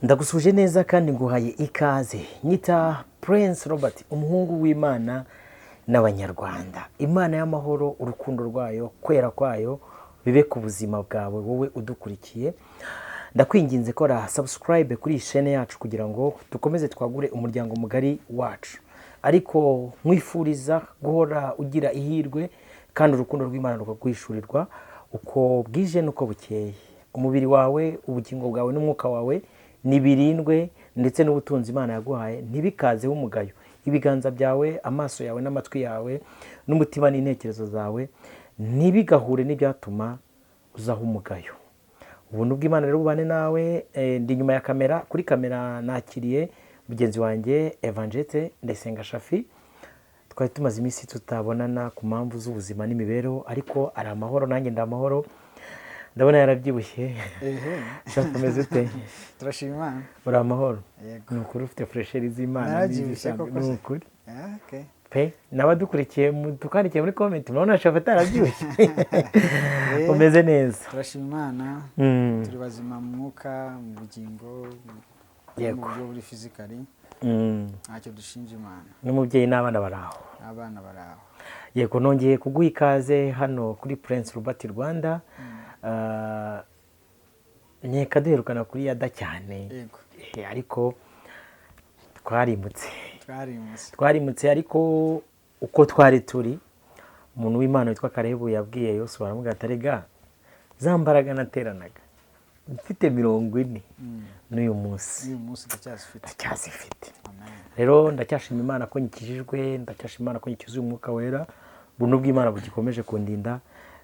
Ndagusuje neza kandi nguhaye ikaze. Nyita Prince Robert, umuhungu w'Imana n'Abanyarwanda. Imana y'amahoro, urukundo rwayo, kwera kwayo bibe ku buzima bwawe wowe udukurikiye. Ndakwinginze kora subscribe kuri iyi chaîne yacu kugira ngo dukomeze twagure umuryango mugari wacu. Ariko nkwifuriza guhora ugira ihirwe kandi urukundo rw'Imana rukagwishurirwa uko bwije nuko bukeye. Umubiri wawe, ubugingo bwawe n'umwuka wawe nibirindwe ndetse n'ubutunzi Imana yaguhaye ntibikazeho umugayo. Ibiganza byawe, amaso yawe n'amatwi yawe n'umutima n'intekerezo zawe ntibigahure n'ibyatuma uzaho umugayo. Ubuntu bw'Imana rero bubane nawe. Ndi nyuma ya kamera, kuri kamera nakiriye mugenzi wanjye Evangeliste Ndayisenga Shafi. Twari tumaze iminsi tutabonana ku mpamvu z'ubuzima n'imibereho, ariko ari amahoro, nanjye ndi amahoro. Ndabona yarabyibushye. Shakomeze ute? Turashima Imana. Uri amahoro? Yego. Ni ukuri ufite fresheri z'Imana. Narabyibushye koko. Ni ukuri. Okay. Pe, n'abadukurikiye tukandikiye muri comment murabona Shafi atarabyibushye. Umeze neza. Turashima Imana. Turi bazima mu mwuka, mu bugingo, mu buryo buri physically. Ntacyo dushinja Imana. N'umubyeyi n'abana baraho. Abana baraho. Yego, nongeye kuguha ikaze hano kuri Prince Robert Rwanda. Nkeka duherukana kuri Yada cyane. Yego. Ariko twarimutse. Twarimutse ariko uko twari turi, umuntu w'Imana witwa Karebu yabwiye Yosuwa aramubwira ati rega za mbaraga nateranaga mfite 40 n'uyu munsi ndacyazifite. Rero ndacyashima Imana ko nyikijijwe, ndacyashima Imana ko nyikizuye umwuka wera. Ubuntu bw'Imana bugikomeje kundinda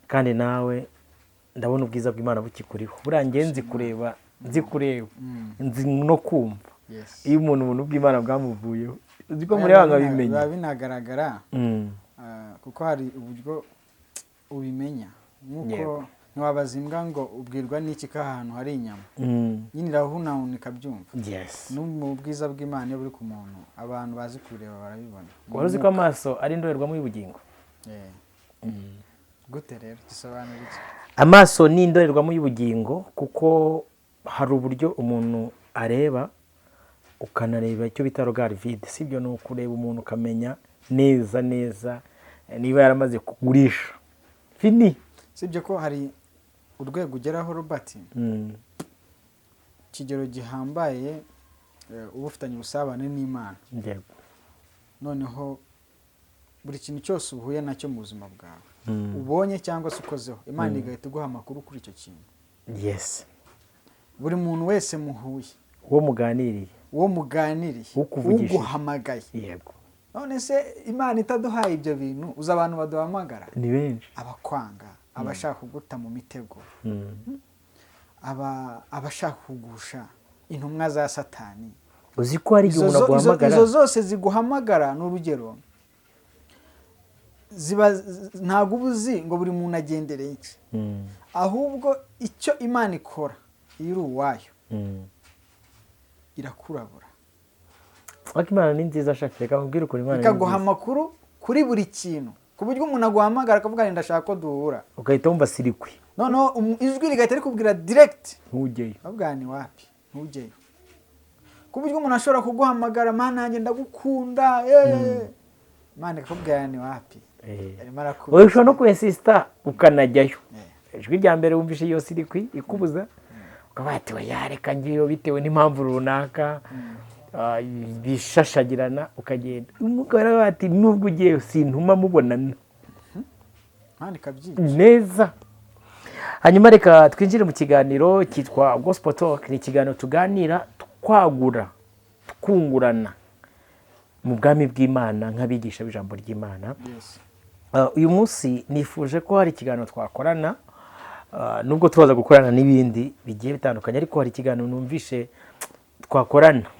kandi nawe ndabona ubwiza bw'Imana bukikuriho. Burangiye nzi kureba nzi no kumva. Iyo umuntu ubuntu bw'Imana bwamuvuyeho uzi ko muri banga bimenya. Biba binagaragara kuko hari uburyo ubimenya. Nkuko ntiwabaza imbwa ngo ubwirwa n'iki ko ahantu hari inyama. Nyine irahunahuna ikabyumva. No mu bwiza bw'Imana iyo buri ku muntu, abantu bazi kureba barabibona. Wari uzi ko amaso ari indorerwamo y'ubugingo? Gute rero gisobanura iki? Amaso ni indorerwamo y'ubugingo kuko hari uburyo umuntu areba ukanareba icyo bita regard vide. Sibyo no kureba umuntu ukamenya neza niba yaramaze kugurisha. Fini. Sibyo ko hari urwego ugeraho Robert. Kigero gihambaye ubufitanye ubusabane n'Imana. Yego. Noneho buri kintu cyose uhuye nacyo mu buzima bwawe ubonye cyangwa se ukozeho, Imana igahita iguha amakuru kuri icyo kintu. Yes. Buri muntu wese muhuye, uwo muganiriye, uguhamagaye. Yego. None se Imana itaduhaye ibyo bintu, uza abantu baduhamagara ni benshi, abakwanga, abashaka kuguta mu mitego, abashaka kugusha intumwa za Satani. Uzi ko hari igihe umuntu aguhamagara, izo zose ziguhamagara n'urugero ziba ntago ubuzi ngo buri muntu agendereye iki. Ahubwo icyo Imana ikora iri uwayo irakurabura. Imana ni nziza Shafi, reka nkubwire uko Imana ikaguha amakuru kuri buri kintu ku buryo umuntu aguhamagara akavuga ndashaka ko duhura, ugahita wumva sirikwi. Noneho ijwi rigahita rikubwira direct ntugeyo. Avuga ni wapi ntugeyo. Ku buryo umuntu ashobora kuguhamagara Mana nanjye ndagukunda Imana ikakubwira ni wapi. Wowe ushobora no kwensista ukanajyayo. Ijwi rya mbere wumvishe iyo sirikwi ikubuza ukavuga ati yareka ngiyo bitewe n'impamvu runaka bishashagirana ukagenda. Umugabo ati nubwo ugiye sintuma mubonana. Imana ikabyica neza. Hanyuma reka twinjire mu kiganiro cyitwa Gospel Talk. Ni ikiganiro tuganira twagura tukungurana mu bwami bw'Imana nk'abigisha b'ijambo ry'Imana. Uyu munsi nifuje ko hari ikiganiro twakorana, nubwo tubaza gukorana n'ibindi bigiye bitandukanye, ariko hari ikiganiro numvishe twakorana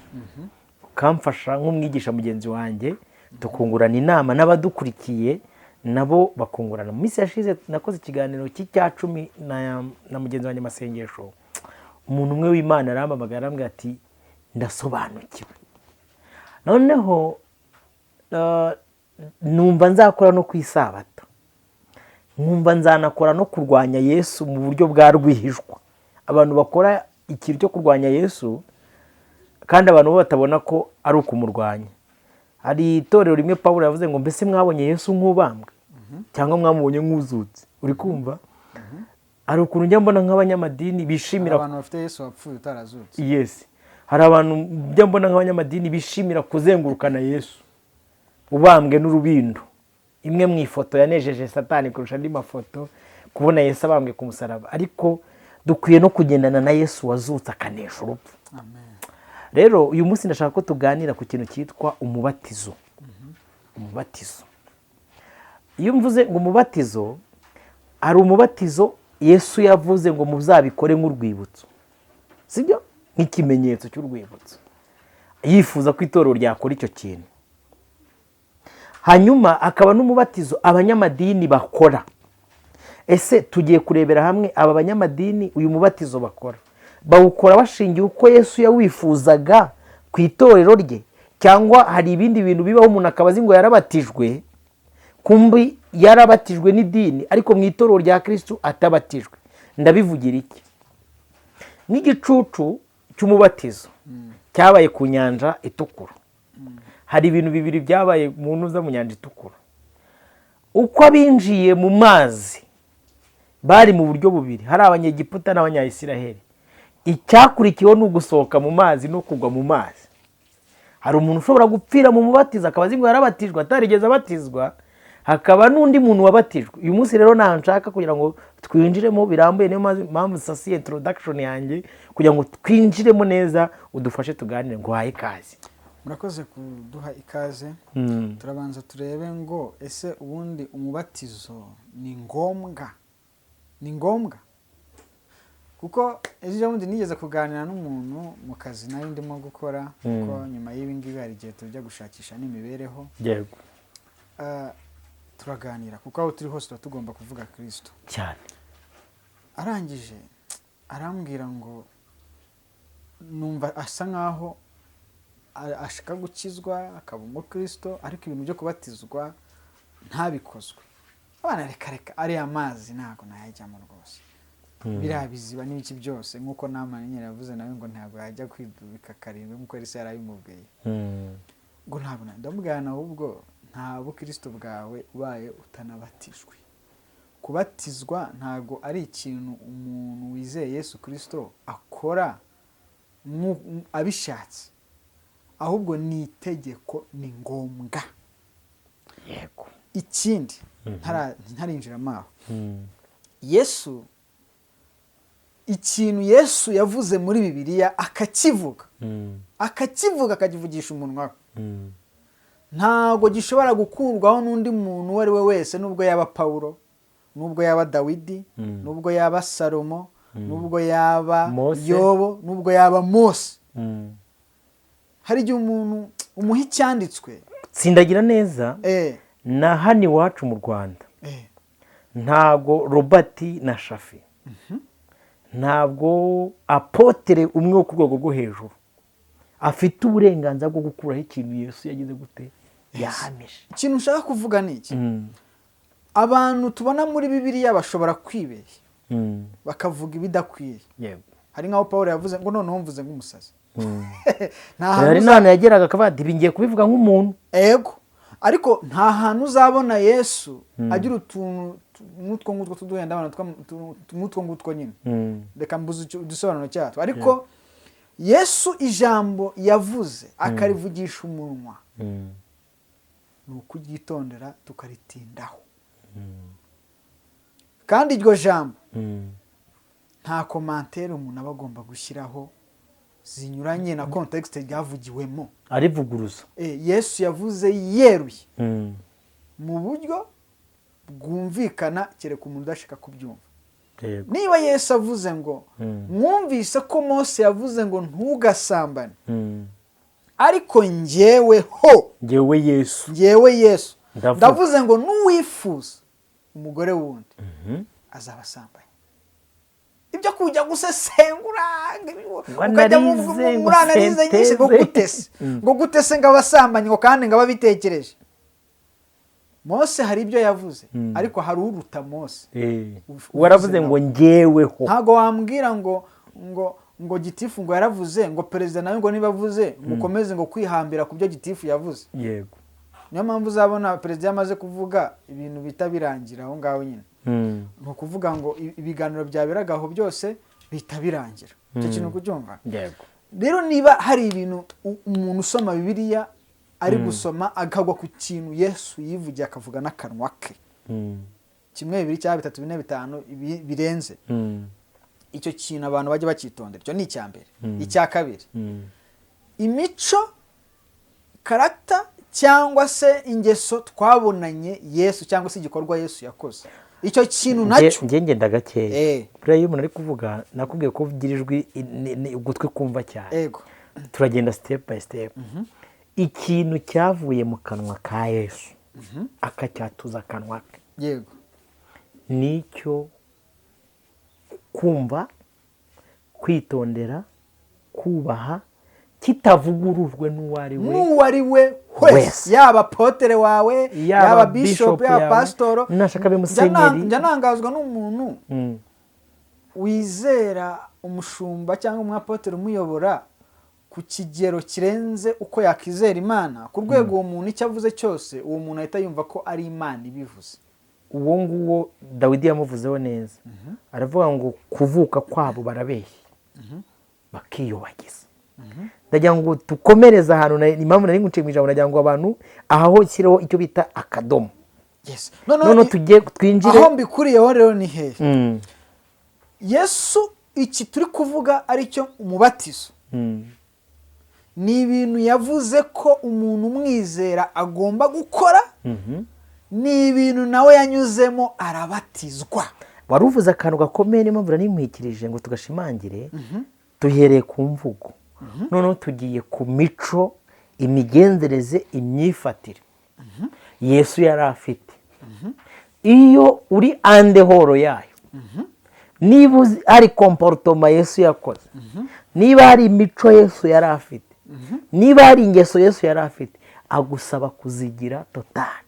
ukamfasha nk'umwigisha mugenzi wanjye, tukungurana inama n'abadukurikiye nabo bakungurana. Mu minsi yashize nakoze ikiganiro cy'Icyacumi na mugenzi wanjye Masengesho. Umuntu umwe w'Imana arampamagara arambwira ati ndasobanukiwe, noneho numva nzakora no ku Isabato, nkumva nzanakora no kurwanya Yesu mu buryo bwa rwihishwa. Abantu bakora ikintu cyo kurwanya Yesu kandi abantu bo batabona ko ari ukumurwanya. Hari itorero rimwe Pawulo yavuze ngo mbese mwabonye Yesu nk'ubambwe cyangwa mwamubonye nk'uzutse. Uri kumva? Hari ukuntu njya mbona nk'abanyamadini bishimira abantu bafite Yesu wapfuye utarazutse. Yes. Hari abantu njya mbona nk'abanyamadini bishimira kuzengurukana Yesu ubambwe n'urubindo. Imwe mu ifoto yanejeje Satani kurusha andi mafoto kubona Yesu abambwe ku musaraba. Ariko dukwiye no kugendana na Yesu wazutse akanesha urupfu. Amen. Rero uyu munsi ndashaka ko tuganira ku kintu cyitwa umubatizo. Umubatizo. Iyo mvuze ngo umubatizo, hari umubatizo Yesu yavuze ngo muzabikore nk'urwibutso. Sibyo? Nk'ikimenyetso cy'urwibutso. Yifuza ko itorero ryakora icyo kintu. Hanyuma akaba n'umubatizo abanyamadini bakora. Ese tugiye kurebera hamwe aba banyamadini uyu mubatizo bakora. Bawukora bashingiye uko Yesu yawifuzaga ku itorero rye, cyangwa hari ibindi bintu bibaho umuntu akabazi ngo yarabatijwe, kumbi yarabatijwe n'idini ariko mu itorero rya Kristo atabatijwe. Ndabivugira iki? N'igicucu cy'umubatizo cyabaye ku nyanja itukura. Hari ibintu bibiri byabaye mu ntuza mu nyanja itukura. Uko abinjiye mu mazi bari mu buryo bubiri, hari abanyegiputa n'abanyayisiraheli. Icyakurikiyeho ni ugusohoka mu mazi no kugwa mu mazi. Hari umuntu ushobora gupfira mu mubatizo akaba azi ngo yarabatijwe atarigeze abatizwa, hakaba n'undi muntu wabatijwe. Uyu munsi rero nta nshaka kugira ngo twinjiremo birambuye, niyo mpamvu sasi introduction yanjye kugira ngo twinjiremo neza, udufashe tuganire. ngo haye ikaze. Murakoze kuduha ikaze. Turabanza turebe ngo ese ubundi umubatizo ni ngombwa? Ni ngombwa? Kuko ejo bundi nigeze kuganira n'umuntu mu kazi nayo ndimo gukora, kuko nyuma y'ibi ngibi hari igihe tujya gushakisha n'imibereho. Yego. Turaganira kuko aho turi hose tugomba kuvuga Kristo cyane. Arangije arambwira ngo numva asa nkaho ashaka gukizwa akaba umukristo, ariko ibintu byo kubatizwa ntabikozwe. Abana reka ari amazi ntago nayajyamo rwose. Biriya biziba n'iki byose nk'uko namani nyine yavuze nawe ngo ntago yajya kwidubika karindwi nk'uko Elisa yarabimubwiye. Ngo ntabwo ndamubwirana ahubwo nta bukristo bwawe ubaye utanabatijwe. Kubatizwa ntago ari ikintu umuntu wizeye Yesu Kristo akora abishatse, ahubwo ni itegeko, ni ngombwa. Yego. Ikindi ntarinjira maho, Yesu ikintu Yesu yavuze muri Bibiliya akakivuga, akakivugisha umunwa we, ntago gishobora gukurwaho n'undi muntu uwo ari we wese, nubwo yaba Pawulo, nubwo yaba Dawidi, nubwo yaba Salomo, nubwo yaba Yobo, nubwo yaba Mose. Hari igihe umuntu umuha icyanditswe sindagira neza. Na hano iwacu mu Rwanda ntabwo Robert na Shafi, ntabwo apotere umwe wo ku rwego rwo hejuru afite uburenganzira bwo gukuraho ikintu Yesu yagize gute yahamije. Ikintu nshaka kuvuga ni iki? Abantu tubona muri Bibiliya bashobora kwibeshya bakavuga ibidakwiye. Yego. Hari nkaho Pawulo yavuze ngo noneho mvuze nk'umusazi. Hari none yageraga akabadi bingiye kubivuga nk'umuntu. Ego. Ariko nta hantu uzabona Yesu agira utuntu ngutwo tuduhenda abantu ngutwo nyine. Reka mbuze udusobanuro cyato. Ariko Yesu ijambo yavuze akarivugisha umunwa, ni ukugitondera tukaritindaho. Kandi iryo jambo nta komantere umuntu aba agomba gushyiraho zinyuranye na context ryavugiwemo. Arivuguruza. Yesu yavuze yeruye mu buryo bwumvikana kereka umuntu udashaka kubyumva. Niba Yesu avuze ngo mwumvise ko Mose yavuze ngo ntugasambane, ariko njyewe Yesu ndavuze ngo nuwifuza umugore wundi azabasambanye. Ibyo kujya gusesengura ukajya muranarize nyinshi ngo gutese ngo abasambanye ngo kandi ngo ababitekereje. Mose hari ibyo yavuze, ariko hari uruta Mose. Waravuze ngo njyeweho. Ntago wambwira ngo gitifu ngo yaravuze ngo perezida nawe ngo niba avuze mukomeze ngo kwihambira ku byo gitifu yavuze. Yego. Niyo mpamvu uzabona perezida yamaze kuvuga ibintu bita birangira aho ngaho nyine. Ni ukuvuga ngo ibiganiro byaberagaho byose bihita birangira. Icyo kintu kucyumva. Yego. Rero niba hari ibintu umuntu usoma Bibiliya ari gusoma akagwa ku kintu Yesu yivugiye akavuga n'akanwa ke, 1 2 cyangwa 3 4 5 birenze, icyo kintu abantu bajye bakitondera. Icyo ni icya mbere. Icya kabiri, imico, karakta cyangwa se ingeso twabonanye Yesu cyangwa se igikorwa Yesu yakoze, icyo kintu nacyo ngenda gakeya. Buriya iyo umuntu ari kuvuga nakubwiye ko ugira ijwi ugutwi kumva cyane. Yego. Turagenda step by step. Ikintu cyavuye mu kanwa ka Yesu akacyatuza akanwa ke. Yego. Nicyo kumva, kwitondera, kubaha, kitavugurujwe n'uwari we wese, yaba apotere wawe, yaba bishop, yaba pastor, nashaka be musenyeri. Njya nangazwa n'umuntu wizera umushumba cyangwa umwapotere umuyobora ku kigero kirenze uko yakizera Imana, ku rwego uwo muntu icyo avuze cyose uwo muntu ahita yumva ko ari Imana ibivuze. Uwo nguwo Dawidi yamuvuzeho neza. Aravuga ngo kuvuka kwabo barabeshye bakiyubagiza. Ndagira ngo tukomereza ahantu impamvu nari nguciye mu ijambo, ndagira ngo abantu aho kiriho icyo bita akadomo. Yes. None tujye twinjire aho mbikuriyeho rero ni hehe. Yesu iki turi kuvuga ari cyo umubatizo. Ni ibintu yavuze ko umuntu umwizera agomba gukora. Ni ibintu nawe yanyuzemo arabatizwa. Waruvuze akantu gakomeye niyo mpamvu nanimwikirije ngo tugashimangire. Duhereye ku mvugo, noneho tugiye ku mico, imigenzereze, imyifatire Yesu yari afite. Iyo uri andehoro yayo, niba hari komportoma Yesu yakoze, niba hari imico Yesu yari afite, niba hari ingeso Yesu yari afite, agusaba kuzigira totali.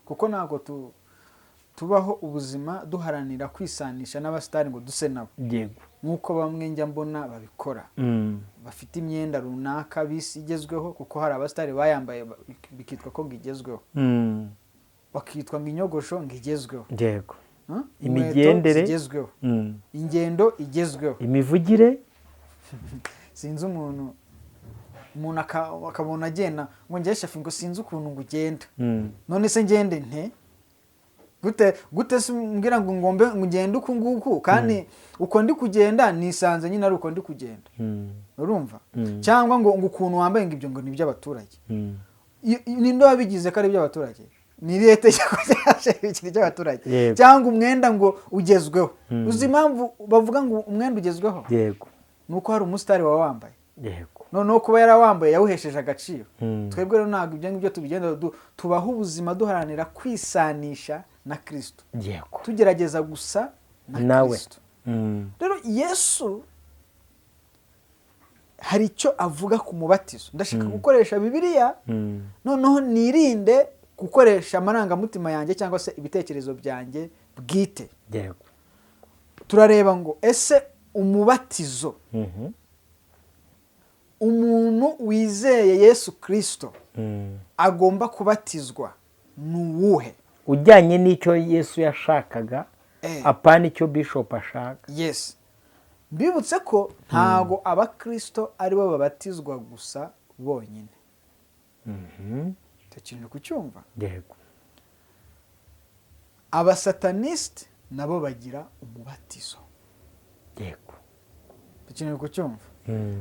Kuko ntabwo tubaho ubuzima duharanira kwisanisha n'abasitari ngo duse nabo. Yego. Nk'uko bamwe njya mbona babikora. Bafite imyenda runaka bisi igezweho, kuko hari abasitari bayambaye bikitwa ko ngigezweho. Bakitwa ngo inyogosho ngigezweho. Yego. Imigendere igezweho. Ingendo igezweho. Imivugire. Sinzi umuntu akabona agenda ngo njye shafi ngo sinzi ukuntu ngo ugenda. None se ngende nte? Gute mbwira ngo ngombe ngende uku nguku kandi uko ndi kugenda nisanze nyine ari uko ndi kugenda. Urumva? Cyangwa ngo ukuntu wambaye ngo ibyo ngo ni by'abaturage. Ninde wabigize ko ari by'abaturage? Ni leta cyangwa cy'abaturage. Cyangwa umwenda ngo ugezweho. Uzi impamvu bavuga ngo umwenda ugezweho? Yego. Nuko hari umusitari wambaye. Yego. Noneho kuba yarawambaye yawuhesheje agaciro. Twebwe rero ntabwo ibyo ngibyo tubigenda tubaho ubuzima duharanira kwisanisha na Kristo. Yego. Tugerageza gusa na Kristo. Rero Yesu hari icyo avuga ku mubatizo. Ndashaka gukoresha Bibiliya, noneho nirinde gukoresha amarangamutima yanjye cyangwa se ibitekerezo byanjye bwite. Yego. Turareba ngo ese umubatizo, umuntu wizeye Yesu Kristo agomba kubatizwa n'uwuhe? Ujyanye n'icyo Yesu yashakaga, apana icyo bishop ashaka. Yes. Bibutse ko ntago abakristo ari bo babatizwa gusa bonyine. Icyo kintu kucyumva. Yego. Abasataniste nabo bagira umubatizo. Yego. Icyo kintu kucyumva.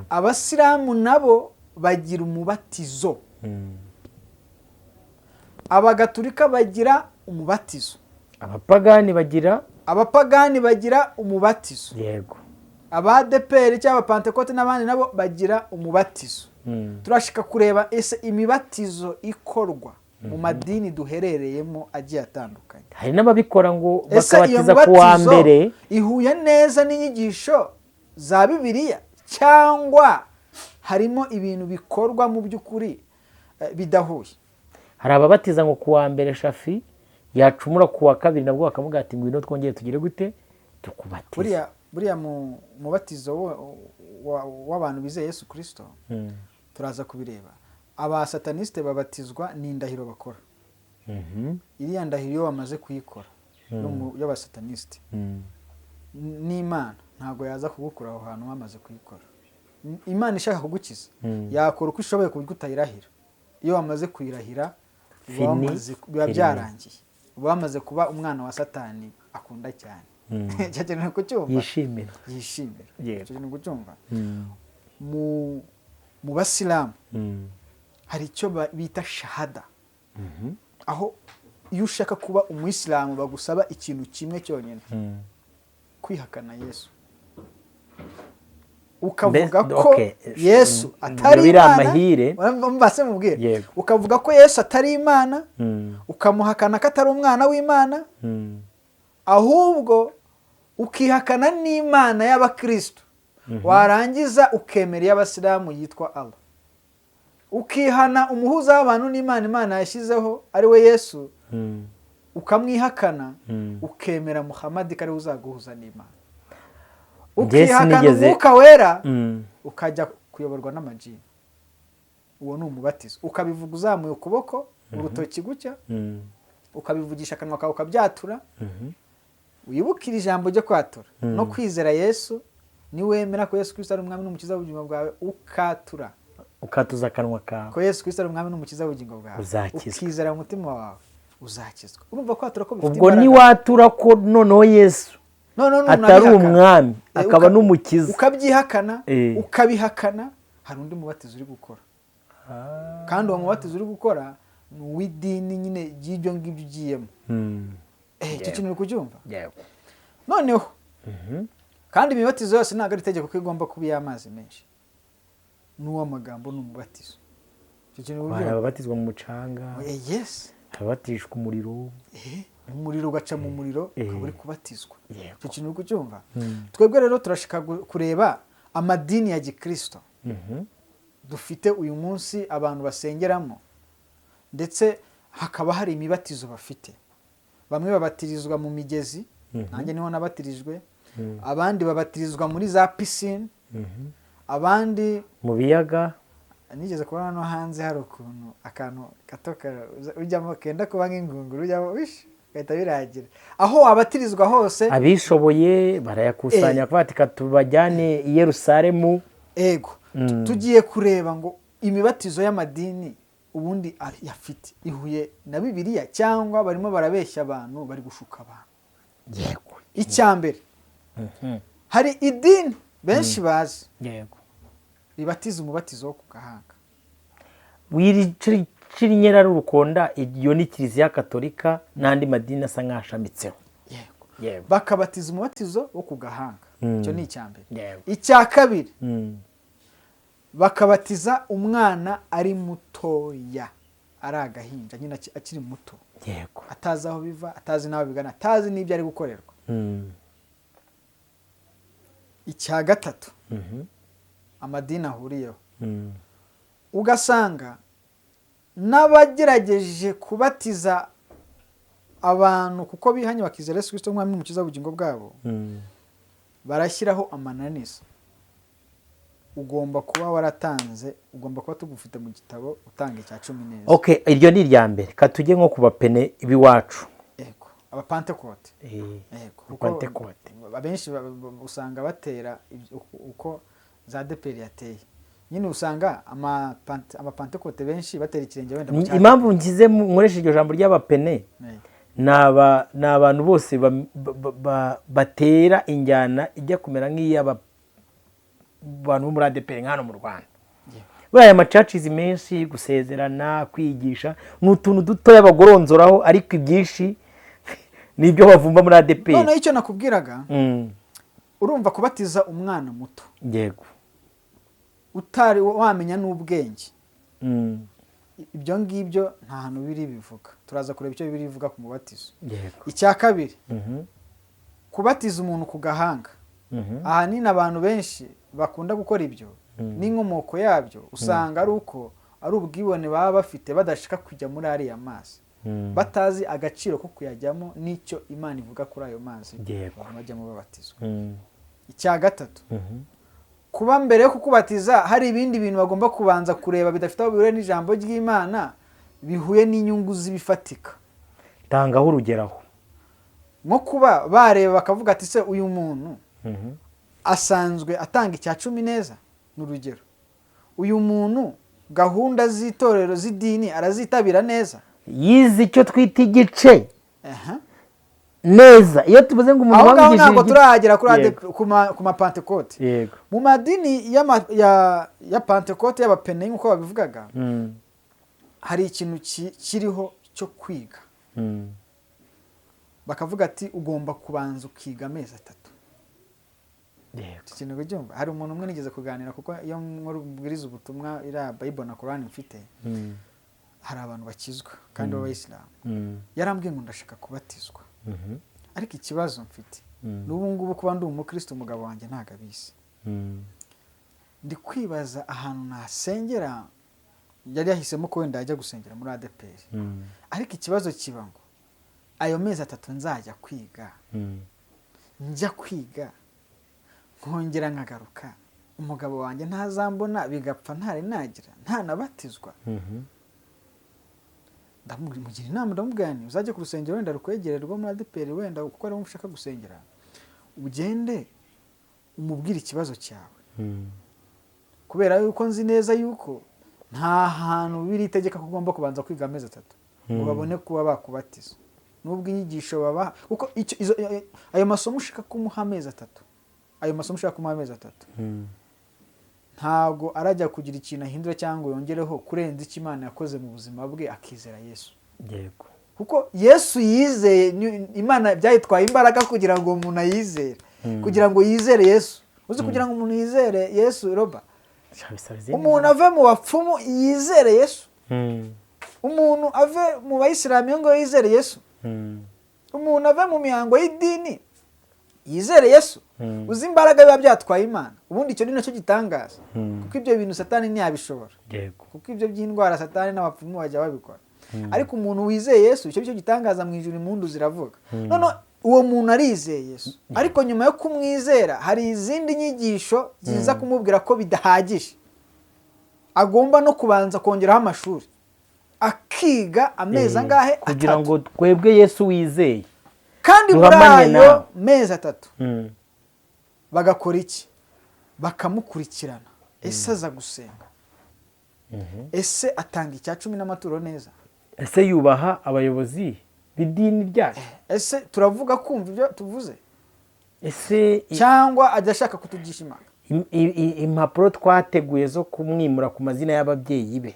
Abasilamu nabo bagira umubatizo. Abagatulika bagira umubatizo. Abapagani bagira umubatizo. Yego. Abadeperi cyangwa Pentecote n'abandi nabo bagira umubatizo. Turashika kureba ese imibatizo ikorwa mu madini duherereyemo agiye atandukanye. Hari n'ababikora ngo bakabatiza ku wa mbere. Ihuye neza n'inyigisho za Bibiliya cyangwa harimo ibintu bikorwa mu by'ukuri bidahuye? Hari ababatiza ngo ku wa mbere shafi yacumura ku wa kabiri nabwo bakavuga ati ngwino twongeye tugire gute tukubatiza. Buriya buriya mubatizo w'abantu bizeye Yesu Kristo turaza kubireba. Abasatanisite babatizwa n'indahiro bakora. Iriya ndahiro iyo bamaze kuyikora y'abasatanisite n'Imana ntabwo yaza kugukura aho hantu bamaze kuyikora. Imana ishaka kugukiza yakora uko ishoboye ku buryo utayirahira. Iyo wamaze kuyirahira biba byarangiye, uba wamaze kuba umwana wa Satani akunda cyane. Cyakeneye kucyumva, yishimira icyo kintu kucyumva. Mu basilamu hari icyo bita shahada, aho iyo ushaka kuba umuyisilamu bagusaba ikintu kimwe cyonyine, kwihakana Yesu, ukavuga ko Yesu atari Imana. Mbase mubwire, ukavuga ko Yesu atari Imana, ukamuhakana ko atari umwana w'Imana, ahubwo ukihakana n'Imana y'Abakristo, warangiza ukemera y'Abasilamu yitwa Allah, ukihana umuhuza w'abantu n'Imana Imana yashyizeho ari we Yesu, ukamwihakana, ukemera Muhammad ko ari we uzaguhuza n'Imana, ukihakana Umwuka Wera, ukajya kuyoborwa n'amajini. Uwo ni umubatizo. Ukabivuga uzamuye ukuboko, urutoki gutya, ukabivugisha akanwa kawe ukabyatura, wibukira ijambo ryo kwatura no kwizera Yesu. Niwemera ko Yesu Kristo ari umwami n'umukiza w'ubugingo bwawe, ukatuza akanwa kawe ko Yesu Kristo ari umwami n'umukiza w'ubugingo bwawe, ukizera mu mutima wawe, uzakizwa. Urumva kwatura ko bifite imbaraga. Ubwo niwatura ko noneho Yesu atari umwami akaba n'umukiza, ukabyihakana, ukabihakana, hari undi mubatizo uri gukora. Kandi uwo mubatizo uri gukora ni uw'idini nyine y'ibyo ngibyo ugiyemo. Icyo kintu uri kucyumva. Noneho kandi imibatizo yose ntabwo ari itegeko ko igomba kuba iy'amazi menshi, n'uw'amagambo n'umubatizo. Icyo kintu uri ababatizwa mu mucanga, ababatishwa umuriro, umuriro ugaca mu muriro ukaba uri kubatizwa. Icyo kintu uri kucyumva. Twebwe rero turashaka kureba amadini ya Gikristo dufite uyu munsi abantu basengeramo, ndetse hakaba hari imibatizo bafite. Bamwe babatirizwa mu migezi, nanjye niho nabatirijwe. Abandi babatirizwa muri za pisine, abandi mu biyaga. Nigeze kubona no hanze hari ukuntu akantu gato ujyamo kenda kuba nk'ingunguru, ujyamo gahita biragira. Aho wabatirizwa hose, abishoboye barayakusanya batika tubajyane i Yerusalemu. Tugiye kureba ngo imibatizo y'amadini ubundi yafite ihuye na Bibiliya cyangwa barimo barabeshya abantu, bari gushuka abantu. Icyambere, hari idini benshi bazi ribatiza umubatizo wo ku gahanga. Wirinyera rukonda, iyo ni Kiliziya Katolika n'andi madini asa nk'ashamitseho. Bakabatiza umubatizo wo ku gahanga. Icyo ni icyambere. Icya kabiri, bakabatiza umwana ari mutoya, ari agahinja nyine akiri muto, atazi aho biva, atazi n'aho bigana, atazi n'ibyo ari gukorerwa. Icya gatatu, amadini ahuriyeho, ugasanga n'abagerageje kubatiza abantu kuko bihanye bakizera Yesu Kristo umwami n'umukiza w'ubugingo bwabo, barashyiraho amananiza. Ugomba kuba waratanze, ugomba kuba tugufite mu gitabo utanga icya 10 neza. Iryo ni irya mbere. Katujye nko kubapene ibiwacu. Abapantekote. Abapantekote abenshi usanga batera uko za DPR yateye. Nyine usanga abapantekote benshi batera ikirenge wenda mu cyane. Impamvu ngize nkoresha iryo jambo ry'abapene, n'abantu bose batera injyana ijya kumera nk'iy'aba bantu muri ADPR hano mu Rwanda. Buriya macacizi menshi, gusezerana, kwigisha, n'utuntu dutoya bagoronzoraho, ariko ibyinshi nibyo bavumba muri ADPR. None icyo nakubwiraga, urumva kubatiza umwana muto, utari wamenya n'ubwenge, ibyo ngibyo nta hantu biri bivuga. Turaza kureba icyo biri bivuga ku mubatizo. Icya kabiri, kubatiza umuntu ku gahanga. Aha ni abantu benshi bakunda gukora ibyo, n'inkomoko yabyo usanga ari uko ari ubwibone baba bafite, badashaka kujya muri ariya mazi, batazi agaciro ko kuyajyamo n'icyo Imana ivuga kuri ayo mazi bajyamo babatizwa. icya gatatu kuba mbere yo kukubatiza hari ibindi bintu bagomba kubanza kureba bidafite aho bihuriye n'ijambo ry'Imana bihuye n'inyungu z'ibifatika. tangaho urugeraho. nko kuba bareba bakavuga ati se uyu muntu asanzwe atanga icya 10 neza n'urugero, uyu muntu gahunda z'itorero z'idini arazitabira neza, yize icyo twita igice neza. Iyo tuvuze ngo umuntu wabigishije ntabwo turahagera ku mapantekote. Yego. Mu madini ya pantekote y'abapene nk'uko babivugaga hari ikintu kiriho cyo kwiga. Bakavuga ati ugomba kubanza ukiga amezi 3. Ikintu cyumva hari umuntu umwe nigeze kuganira kuko iyo mbwiriza ubutumwa ira Bible na Quran mfite hari abantu bakizwa kandi b'Abayisilamu. Yarambwiye ngo ndashaka kubatizwa. Ariko ikibazo mfite n'ubu ngubu kuba ndi umukristo umugabo wanjye ntago abizi. Ndi kwibaza ahantu nasengera, yari yahisemo ko wenda ajya gusengera muri ADPR. Ariko ikibazo kiba ngo ayo mezi 3 nzajya kwiga, njya kwiga nkongera nkagaruka, umugabo wanjye ntazambona bigapfa ntari nagira ntanabatizwa. Ndamugira inama ndamubwira nti uzajye ku rusengero wenda rukwegererwa muri ADPR wenda kuko ari umushaka gusengera, ugende umubwire ikibazo cyawe. Kubera yuko nzi neza yuko nta hantu biri itegeka ko ugomba kubanza kwiga amezi 3 ngo babone kuba bakubatiza. Nubwo inyigisho baba kuko ayo masomo ushaka kumuha amezi 3, ayo masomo ushaka kumuha amezi 3 ntago arajya kugira ikintu ahindura cyangwa yongereho kurenza icyo Imana yakoze mu buzima bwe akizera Yesu. Yego. Kuko Yesu yizeye Imana byayitwaye imbaraga kugira ngo umuntu ayizere, kugira ngo yizere Yesu. Uzi kugira ngo umuntu yizere Yesu roba, umuntu ave mu bapfumu yizere Yesu, umuntu ave mu Bayisilamu ngo yizere Yesu, umuntu ave mu mihango y'idini yizere Yesu. Uzi imbaraga biba byatwaye Imana. Ubundi icyo ni nacyo gitangaza kuko ibyo bintu Satani ntiyabishobora. Yego. Kuko ibyo by'indwara Satani n'abapfumu bajya babikora. Ariko umuntu wizeye Yesu icyo cyo gitangaza mu ijuru impundu ziravuga. None uwo muntu arizeye Yesu, ariko nyuma yo kumwizera hari izindi nyigisho ziza kumubwira ko bidahagije, agomba no kubanza kongeraho amashuri akiga amezi angahe kugira ngo twebwe Yesu wizeye. Kandi muri ayo mezi 3 bagakora iki? Bakamukurikirana. Ese aza gusenga? Ese atanga icya 10 n'amaturo neza? Ese yubaha abayobozi b'idini ryacu? Ese turavuga kumva ibyo tuvuze? Ese cyangwa ajya ashaka kutugisha imana? Impapuro twateguye zo kumwimura ku mazina y'ababyeyi be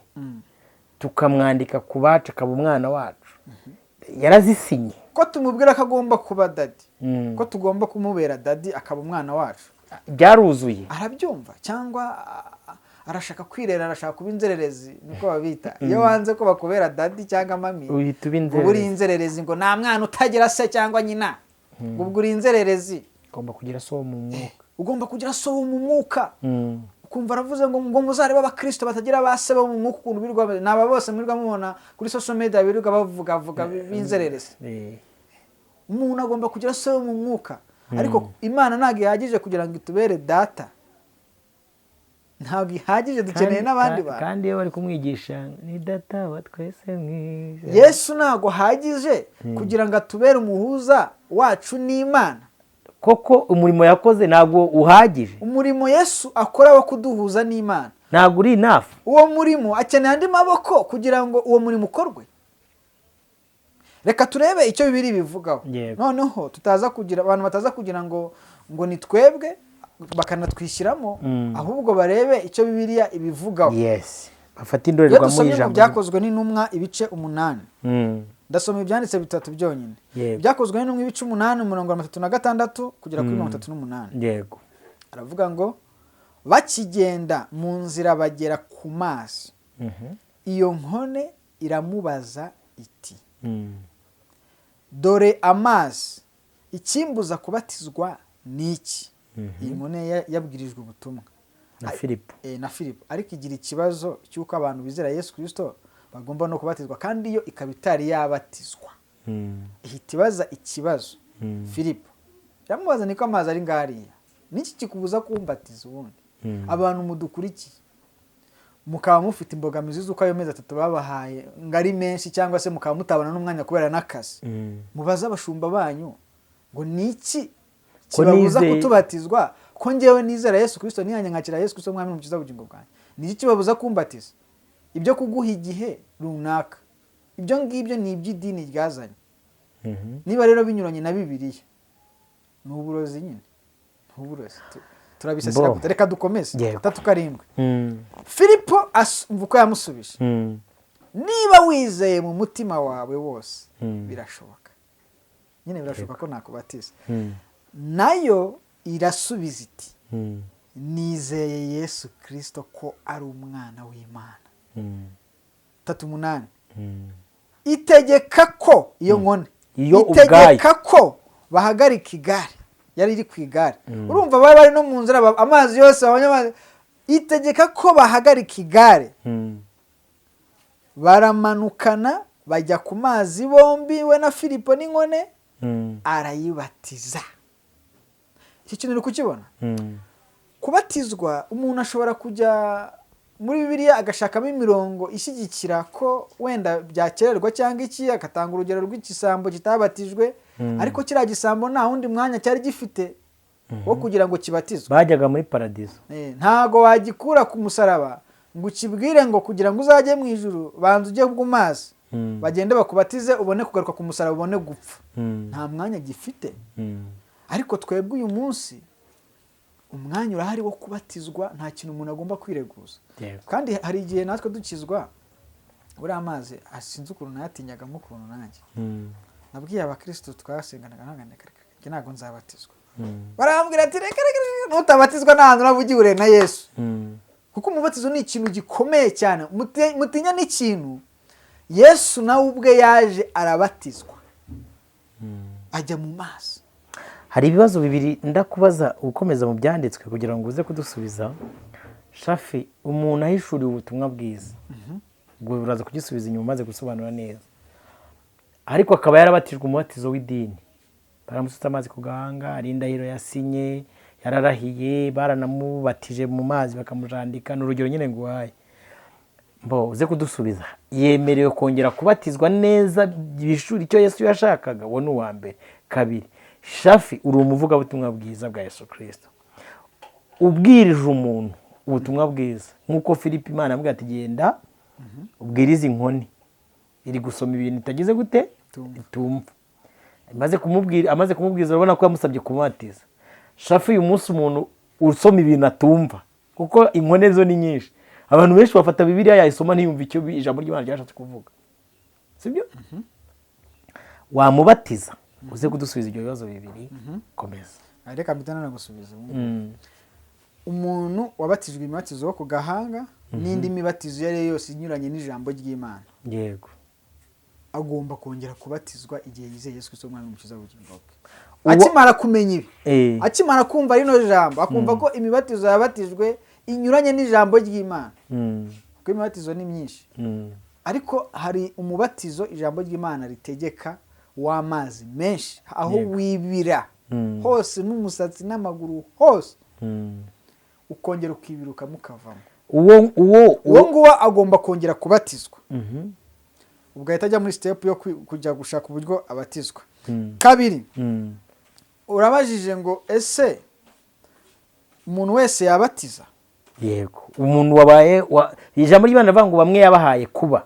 tukamwandika ku bacu akaba umwana wacu, yarazisinye ko tumubwira ko agomba kuba dadi, ko tugomba kumubera dadi akaba umwana wacu, byaruzuye? Arabyumva cyangwa arashaka kwirera, arashaka kuba inzererezi niko babita? Iyo wanze ko bakubera dadi cyangwa mami uhita uba inzererezi. Uri inzererezi ngo nta mwana utagira se cyangwa nyina, ubwo uri inzererezi. Ugomba kugira so mu mwuka, ugomba kugira so mu mwuka. Ukumva aravuze ngo muzareba abakristo batagira base bo mu mwuka ukuntu birwa naba bose murirwa mubona kuri social media birirwa bavuga b'inzererezi. Umuntu agomba kugira so mu mwuka. Ariko Imana ntabwo ihagije kugira ngo itubere data, ntabwo ihagije, dukeneye n'abandi bantu. Kandi iyo bari kumwigisha ni data wa twese mwiza, Yesu ntabwo hagije kugira ngo atubere umuhuza wacu n'Imana. Koko umurimo yakoze ntabwo uhagije. Umurimo Yesu akora wo kuduhuza n'Imana ntabwo uri enough. Uwo murimo akeneye andi maboko kugira ngo uwo murimo ukorwe. Reka turebe icyo Bibiliya bivugaho. Noneho tutaza kugira abantu bataza kugira ngo ni twebwe bakanatwishyiramo, ahubwo barebe icyo Bibiliya ibivugaho. Yes. Bafata indorerwamo y'ijambo. Byakozwe n'intumwa ibice 8. Ndasoma ibyanditse 3 byonyine. Byakozwe n'intumwa ibice 8 umurongo wa 36 kugera kuri 38. Yego. Aravuga ngo bakigenda mu nzira bagera ku mazi. Iyo nkone iramubaza iti, dore amazi, ikimbuza kubatizwa niki? Iyi nkone yabwirijwe ubutumwa na Filipo. Na Filipo. Ariko igira ikibazo cy'uko abantu bizera Yesu Kristo bagomba no kubatizwa, kandi iyo ikaba itari yabatizwa. Ihita ibaza ikibazo Filipo. Iramubaza niko amazi ari ngariya. niki kikubuza kumbatiza ubundi? Abantu mudukurikiye mukaba mufite imbogamizi z'uko ayo mezi 3 babahaye ngari menshi, cyangwa se mukaba mutabana n'umwanya kubera n'akazi, mubaza abashumba banyu ngo niki kibabuza kutubatizwa, ko njyewe nizera Yesu Kristo, nihanye nkakira Yesu Kristo mwami n'umukiza w'ubugingo bwanjye, niki kibabuza kumbatiza? Ibyo kuguha igihe runaka, ibyo ngibyo ni iby'idini ryazanye. Niba rero binyuranye na Bibiliya, ni uburozi nyine, uburozi. Turabisasira gute? Reka dukomeze 3:7. Filipo mvuko yamusubije, niba wizeye mu mutima wawe wose birashoboka. Nyine birashoboka ko nakubatiza. Nayo irasubiza iti, nizeye Yesu Kristo ko ari umwana w'Imana. 3:8. Itegeka ko iyo nkone, itegeka ko bahagarika igare, yari iri ku igare. Urumva bari no mu nzira, amazi yose abanyamazi. Itegeka ko bahagarika igare, baramanukana bajya ku mazi bombi, we na Filipo n'inkone, arayibatiza. Iki kintu uri kukibona? Kubatizwa, umuntu ashobora kujya muri Bibiliya agashakamo imirongo ishyigikira ko wenda byakererwa cyangwa iki, agatanga urugero rw'igisambo kitabatijwe, ariko kiriya gisambo nta wundi mwanya cyari gifite wo kugira ngo kibatizwe. Bajyaga muri paradizo. Ntago wagikura ku musaraba ngo ukibwire ngo kugira ngo uzajye mu ijuru banza ujye ku mazi bagende bakubatize ubone kugaruka ku musaraba ubone gupfa. Nta mwanya gifite. Ariko twebwe uyu munsi umwanya urahari wo kubatizwa, nta kintu umuntu agomba kwireguza. Kandi hari igihe natwe dukizwa buri amazi asinze ukuntu nayatinyaga nk'ukuntu nanjye. Nabwiye abakristo twasenganaga ntaganeka ntago nzabatizwa. Barambwira ati reka nutabatizwa ntahantu navugiye na Yesu. Kuko umubatizo ni ikintu gikomeye cyane. Mutinya n'ikintu Yesu nawe ubwe yaje arabatizwa, ajya mu mazi. Hari ibibazo bibiri ndakubaza ukomeza mu byanditswe kugira ngo uze kudusubiza. Shafi, umuntu ahishuriye ubutumwa bwiza, ubwo buraza kugisubiza inyuma maze gusobanura neza, ariko akaba yarabatijwe umubatizo w'idini, baramusutsa amazi ku gahanga, ari indahiro yasinye, yararahiye, baranamubatije mu mazi bakamujandika, n'urugero nyine nguhaye. Uze kudusubiza, yemerewe kongera kubatizwa neza bishuri icyo Yesu yashakaga? Wo ni uwa mbere. Kabiri, Shafi, uri umuvugabutumwa bwiza bwa Yesu Kristo, ubwirije umuntu ubutumwa bwiza nk'uko Filipo Imana amubwira ati genda ubwirize inkoni iri gusoma ibintu itagize gute itumva. Amaze kumubwiriza urabona ko yamusabye kumubatiza. Shafi, uyu munsi umuntu usoma ibintu atumva, kuko inkone zo ni nyinshi, abantu benshi bafata Bibiliya yayisoma ntiyumva icyo ijambo ry'Imana ryashatse kuvuga, sibyo? Wamubatiza? Uze kudusubiza ibyo bibazo bibiri. Komeza. Reka mbitana no gusubiza. Umuntu wabatijwe imibatizo wo ku gahanga n'indi mibatizo yari yose inyuranye n'ijambo ry'Imana, yego, agomba kongera kubatizwa igihe yizeye Yesu Kristo umwami n'umukiza w'ubugingo bwe. Akimara kumenya ibi, akimara kumva rino jambo, akumva ko imibatizo yabatijwe inyuranye n'ijambo ry'Imana, kuko imibatizo ni myinshi, ariko hari umubatizo ijambo ry'Imana ritegeka w'amazi menshi, aho wibira hose n'umusatsi n'amaguru hose, ukongera ukibiruka mukavamo. Uwo nguwo agomba kongera kubatizwa. Ubwo ahita ajya muri step yo kujya gushaka uburyo abatizwa. Kabiri, urabajije ngo ese umuntu wese yabatiza? Yego, umuntu wabaye ijambo ry'Imana avuga ngo bamwe yabahaye kuba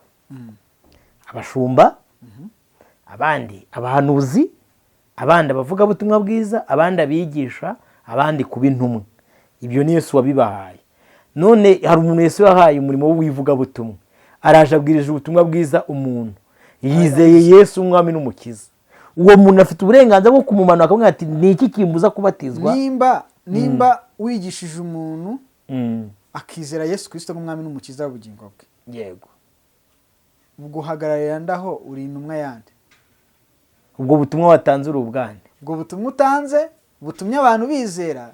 abashumba, abandi abahanuzi, abandi abavuga butumwa bwiza, abandi abigisha, abandi kuba intumwa. Ibyo ni Yesu wabibahaye. None hari umuntu Yesu yahaye umurimo w'ivuga butumwa, araje abwirije ubutumwa bwiza umuntu, yizeye Yesu umwami n'umukiza. Uwo muntu afite uburenganzira bwo kumumanura akamubwira ati ni iki kimbuza kubatizwa? Nimba wigishije umuntu akizera Yesu Kristo nk'umwami n'umukiza w'ubugingo bwe, yego, ubwo uhagararira ndaho uri intumwa yandi. Ubwo butumwa watanze uri ubwande. Ubwo butumwa utanze butumye abantu bizera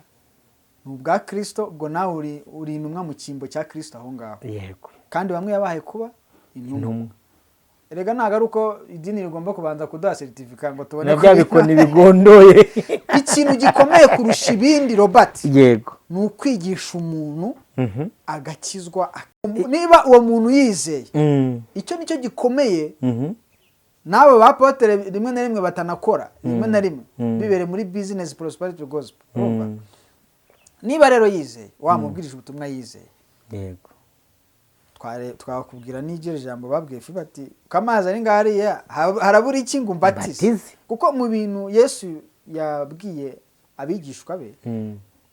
ni ubwa Kristo, ubwo nawe uri intumwa mu cyimbo cya Kristo aho ngaho. Yego. Kandi bamwe yabahaye kuba intumwa. erega ntabwo ari uko idini rigomba kubanza kuduha seritifika ngo tubone na bya bikoni bigondoye. ikintu gikomeye kurusha ibindi Robert yego ni ukwigisha umuntu agakizwa. Niba uwo muntu yizeye icyo nicyo gikomeye. Nawe ba potere rimwe na rimwe batanakora rimwe na rimwe bibere muri business prosperity gospel. Niba rero yizeye wamubwirije ubutumwa yizeye, yego twakubwira n'iryo jambo babwiye Fibi ati kamazi ari ngariya harabura iki ngo mbatize. Kuko mu bintu Yesu yabwiye abigishwa be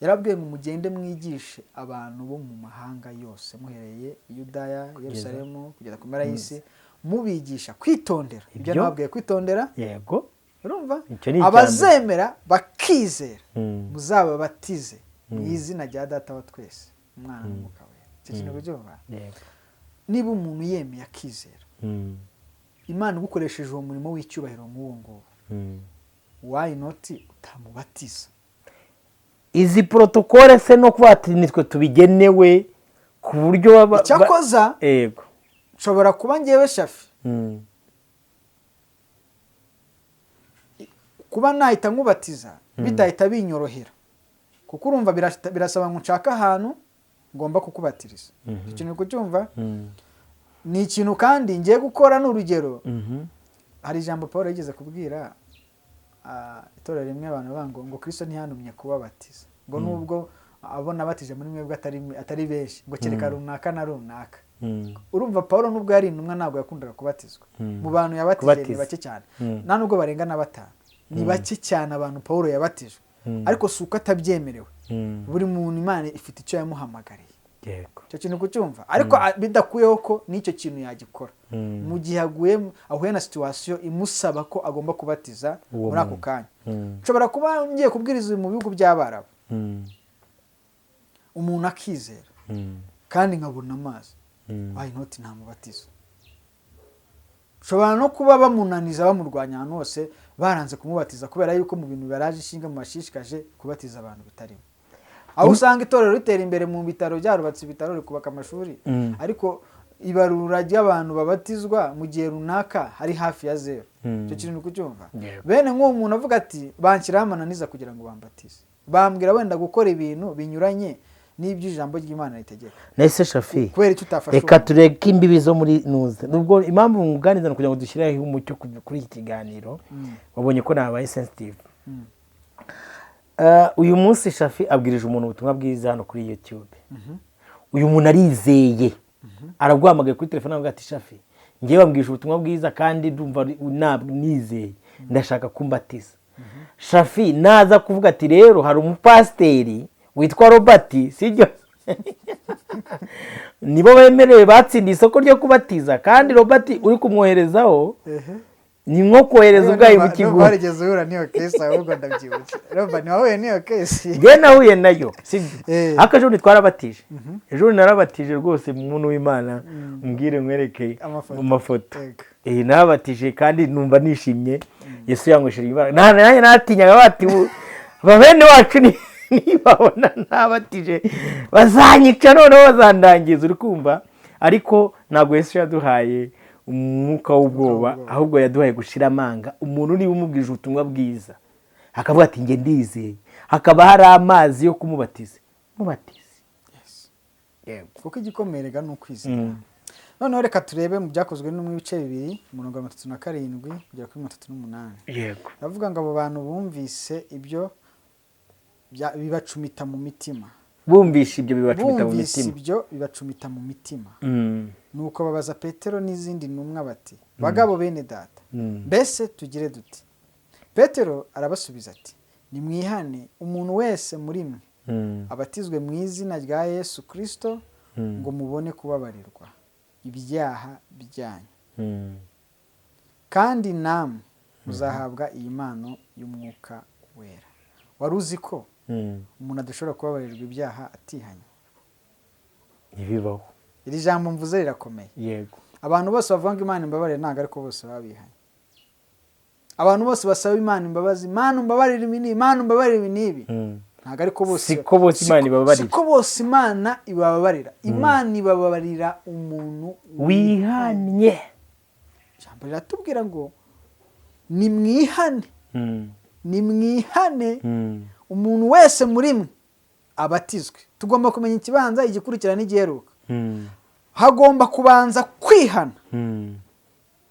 yarabwiye ngo mugende mwigishe abantu bo mu mahanga yose muhereye Yudaya, Yerusalemu kugeza ku mpera y'isi, mubigisha kwitondera ibyo nababwiye kwitondera. yego urumva abazemera bakizera muzababatize mu izina rya Data wa twese Umwana n'Umwuka we. Icyo kintu byumva. Niba umuntu yemeye akizera Imana igukoresheje uwo murimo w'icyubahiro nk'uwo nguwo, why not utamubatiza? izi protokole se no kuba ati nitwe tubigenewe ku buryo icyakoza yego nshobora kuba ngewe Shafi kuba nahita nkubatiza bitahita binyorohera, kuko urumva birasaba ngo nshaka ahantu ngomba kukubatiriza. icyo ni kucyumva. ni ikintu kandi ngiye gukora n'urugero. hari ijambo Paul yigeze kubwira itorero rimwe abantu bango ngo Kristo ntiyantumye kubabatiza ngo nubwo abona batije muri mwebwe atari benshi ngo kereka runaka na runaka. urumva Paul nubwo yari intumwa ntabwo yakundaga kubatizwa. mu bantu yabatije ni bake cyane, nta nubwo barenga na 5. ni bake cyane abantu Paul yabatije, ariko si uko atabyemerewe. buri muntu Imana ifite icyo yamuhamagariye. icyo kintu kucyumva, ariko bidakuyeho ko n'icyo kintu yagikora mu gihe ahuye na situation imusaba ko agomba kubatiza muri ako kanya. nshobora kuba ngiye kubwiriza mu bihugu by'Abarabu umuntu akizera kandi nkabona amazi, why not ntamubatiza? nshobora no kuba bamunaniza bamurwanya ahantu hose baranze kumubatiza kubera yuko mu bintu baraje ishinga mu mashishikaje kubatiza abantu bitarimo. aho usanga itorero ritera imbere mu bitaro byarubatse ibitaro rikubaka amashuri, ariko ibarura ry'abantu babatizwa mu gihe runaka hari hafi ya 0. icyo kintu kucyumva. bene nk'uwo muntu avuga ati banshyiraho amananiza kugira ngo bambatize, bambwira wenda gukora ibintu binyuranye n'ibyo ijambo ry'Imana ritegeka. nese Shafi kubera icyo utafasha reka tureke imbibi zo muri nuze. nubwo impamvu muganizana kugira ngo dushyireho umucyo kuri iki kiganiro wabonye ko nabaye sensitive. uyu munsi Shafi abwirije umuntu ubutumwa bwiza hano kuri YouTube. uyu muntu arizeye araguhamagaye kuri telefone avuga ati Shafi ngiye bambwije ubutumwa bwiza kandi ndumva nizeye ndashaka kumbatiza. Shafi naza kuvuga ati rero hari umupasiteri witwa Robert sibyo nibo bemerewe batsindiye isoko ryo kubatiza, kandi Robert uri kumwoherezaho ni nko kohereza ubwayi mu kigo. Barigeze uhura niyo case ahubwo ndabyibuka. Robert wahuye niyo case. Nge nahuye nayo sibyo. Akaje undi twarabatije. Ejo narabatije rwose umuntu w'Imana umbwire nkwereke amafoto. Narabatije kandi numva nishimye. Yesu yankwesheje ibara. Nanjye natinyaga bati babene wacu nibabona nabatije bazanyica noneho bazandangiza uri kumva. Ariko ntabwo Yesu yaduhaye umwuka w'ubwoba, ahubwo yaduhaye gushira amanga. umuntu niba umubwije ubutumwa bwiza akavuga ati nge ndizeye, hakaba hari amazi yo kumubatiza, mubatize. kuko igikomerega ni ukwizera. noneho reka turebe mu byakozwe no mu bice bibiri 37 kugera kuri 38. yego bavuga ngo abo bantu bumvise ibyo bibacumita mu mitima. bumvise ibyo bibacumita mu mitima. nuko babaza Petero n'izindi ntumwa bati bagabo bene data mbese tugire duti? Petero arabasubiza ati nimwihane umuntu wese muri mwe abatizwe mu izina rya Yesu Kristo ngo mubone kubabarirwa ibyaha byanyu, kandi namwe muzahabwa iyi mpano y'umwuka wera. wari uzi ko umuntu adashobora kubabarirwa ibyaha atihanye? ntibibaho. iri jambo mvuze rirakomeye. yego abantu bose bavuga ngo Imana imbabarire ntabwo ariko bose babihanye. abantu bose basaba Imana imbabazi, Imana umbabarire ibi n'ibi, Imana umbabarire ibi n'ibi, ntabwo ariko bose. siko bose Imana ibabarira. siko bose Imana ibabarira. Imana ibabarira umuntu wihanye. ijambo riratubwira ngo nimwihane nimwihane umuntu wese muri mwe abatizwe. Tugomba kumenya ikibanza, igikurikira n'igiheruka. Hagomba kubanza kwihana,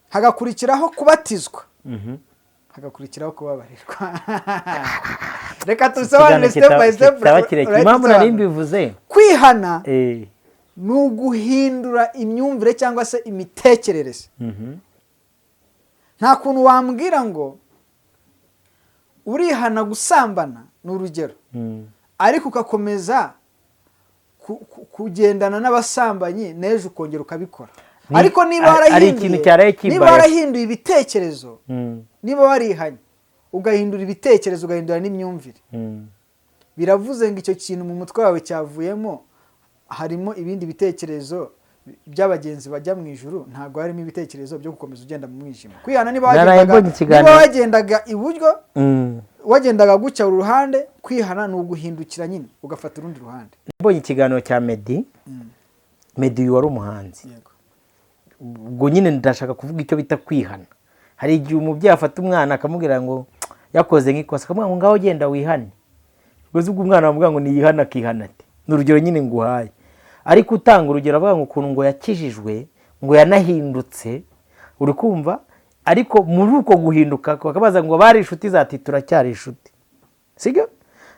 hagakurikiraho kubatizwa, hagakurikiraho kubabarirwa. Reka tusobanure step by step. Impamvu nari mbivuze, kwihana ni uguhindura imyumvire cyangwa se imitekerereze. Nta kuntu wambwira ngo urihana gusambana, ni urugero, ariko ugakomeza kugendana n'abasambanyi n'ejo ukongera ukabikora. Ariko niba warahinduye ibitekerezo, niba warihanye ugahindura ibitekerezo, ugahindura n'imyumvire, biravuze ngo icyo kintu mu mutwe wawe cyavuyemo harimo ibindi bitekerezo by'abagenzi bajya mu ijuru, ntabwo harimo ibitekerezo byo gukomeza ugenda mu mwijima. Kwihana niba wagendaga iburyo, wagendaga gucya uruhande, kwihana ni uguhindukira nyine ugafata urundi ruhande. Mbonye ikiganiro cya Meddy, Meddy wari umuhanzi. Ubwo nyine ndashaka kuvuga icyo bita kwihana. Hari igihe umubyeyi afata umwana akamubwira ngo yakoze nk'ikosa, akamubwira ngo ngaho genda wihane. Ubwo ubwo umwana bamubwira ngo niyihana akihana ati. Ni urugero nyine nguhaye. Ariko utanga urugero avuga ngo ukuntu ngo yakijijwe, ngo yanahindutse, uri kumva? Ariko muri uko guhinduka bakabaza ngo bari inshuti zati turacyari inshuti. Sibyo?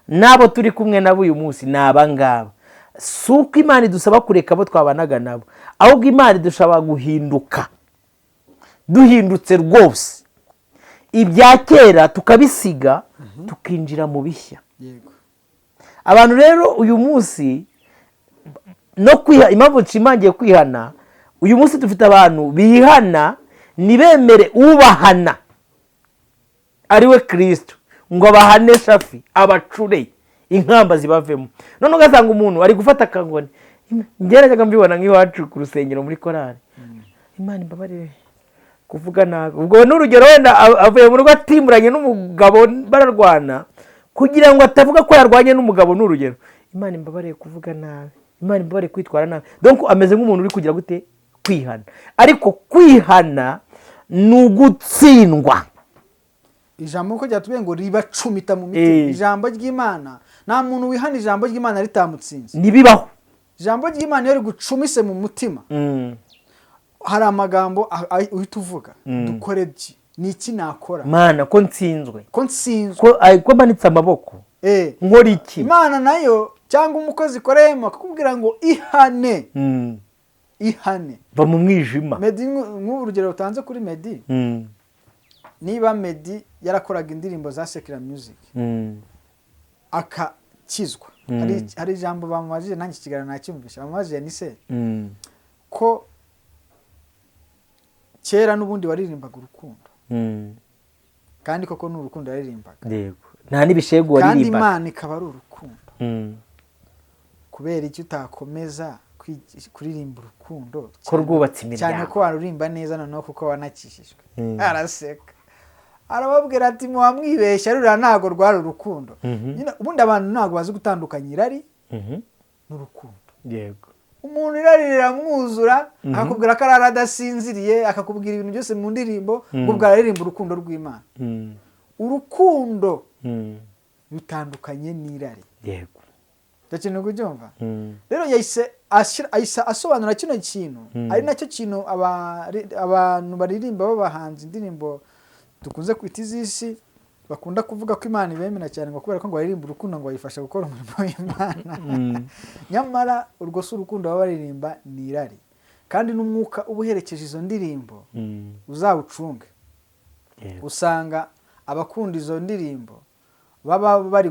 Nabo turi kumwe nabo uyu munsi naba ngaba. Suko Imana idusaba kureka abo twabanaga nabo, ahubwo Imana idusaba guhinduka. Duhindutse rwose, ibya kera tukabisiga, tukinjira mu bishya. Yego. Abantu rero uyu munsi no kwiha, impamvu nshimangiye kwihana, uyu munsi dufite abantu bihana nibemere ubahana ariwe Kristo, ngo abahane Shafi, abacure inkamba zibavemo. None ugasanga umuntu ari gufata akangoni, ngerageza mbibona nk'iwacu ku rusengero muri korali, Imana imbabarire kuvuga nabi. Ubwo n'urugero wenda avuye mu rugo atimuranye n'umugabo bararwana, kugira ngo atavuga ko yarwanye n'umugabo, n'urugero, Imana imbabarire kuvuga nabi, Imana imbabarire kwitwara nabi. Donc ameze nk'umuntu uri kugira gute kwihana. Ariko kwihana ni ugutsindwa. Ijambo ko ryatubwiye ngo ribacumita mu mitima. Ijambo ry'Imana, nta muntu wihana ijambo ry'Imana ritamutsinze. Nibibaho. Ijambo ry'Imana iyo rigucumise mu mutima, hari amagambo uhita uvuga, dukore iki, ni iki nakora, Mana ko nsinzwe, ko manitse amaboko, nkora iki. Imana nayo cyangwa umukozi koreyemo akakubwira ngo ihane, ihane, va mu mwijima. Meddy, nk'urugero utanze kuri Meddy, niba Meddy yarakoraga indirimbo za secular music, akakizwa, hari ijambo bamubajije, nanjye ikiganiro nacyumvisha, bamubajije ni se ko kera n'ubundi waririmbaga urukundo, kandi koko ni urukundo yaririmbaga, yego, nta n'ibishego waririmbaga, kandi Imana ikaba ari urukundo, kubera icyo utakomeza kuririmba urukundo ko rwubatse imiryango, cyane ko warurimba neza noneho kuko wanakishijwe. Araseka arababwira ati muwamwibeshya, ruriya ntago rwari urukundo. Ubundi abantu ntago bazi gutandukanya irari n'urukundo. Yego, umuntu irari riramwuzura, akakubwira ko arara adasinziriye, akakubwira ibintu byose mu ndirimbo, ubwo araririmba urukundo rw'Imana. Urukundo rutandukanye n'irari. Yego, ndakintu kubyumva. Rero yahise asobanura kino kintu, ari nacyo kintu abantu baririmba b'abahanzi indirimbo dukunze kwita iz'isi bakunda kuvuga ko Imana ibemera cyane, ngo kubera ko ngo baririmba urukundo ngo bayifasha gukora umurimo w'Imana. Nyamara urwo si urukundo baba baririmba, ni irari. Kandi n'umwuka uba uherekeje izo ndirimbo uzawucunge. Usanga abakunda izo ndirimbo baba bari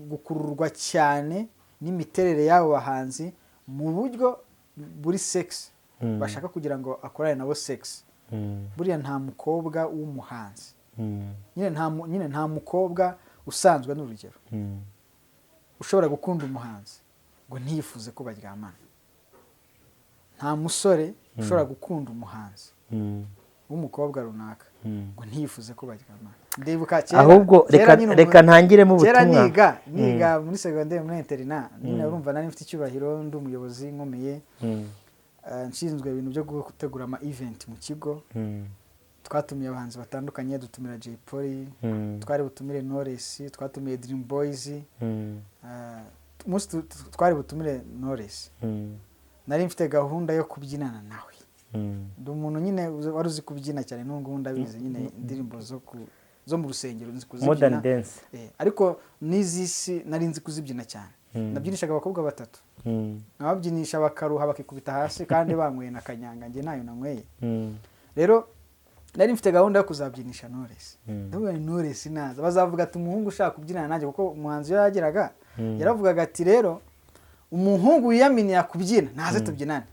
gukururwa cyane n'imiterere y'abo bahanzi mu buryo buri sex, bashaka kugira ngo akorane nabo sex. Buriya nta mukobwa w'umuhanzi, nyine nta mukobwa usanzwe, n'urugero, ushobora gukunda umuhanzi ngo ntiyifuze ko baryamana. Nta musore ushobora gukunda umuhanzi w'umukobwa runaka ngo ntiyifuze ko baryamana. Ndibuka kera, ahubwo reka ntangiremo ubutumwa. Kera niga muri secondaire muri interina, nyine urumva nari mfite icyubahiro, ndi umuyobozi nkomeye. nshinzwe ibintu byo gutegura ama event mu kigo. Twatumiye abahanzi batandukanye, dutumira Jay Polly, twari butumire Knowless, twatumiye Dream Boys, twari butumire Knowless. Nari mfite gahunda yo kubyinana nawe. Ndi umuntu nyine wari uzi kubyina cyane, n'ubwo ndabizi nyine indirimbo zo mu rusengero nzi kuzibyina. Modern dance. Ariko n'izisi nari nzi kuzibyina cyane. Nabyinishaga abakobwa batatu. Nababyinisha bakaruha bakikubita hasi kandi banyweye na kanyanga, nge nayo nanyweye. Rero nari mfite gahunda yo kuzabyinisha Knowless. Ndavuga ni Knowless naza bazavuga ati umuhungu ushaka kubyinana nanjye, kuko umuhanzi yo yageraga yaravugaga ati rero umuhungu yiyaminiye kubyina naze tubyinane.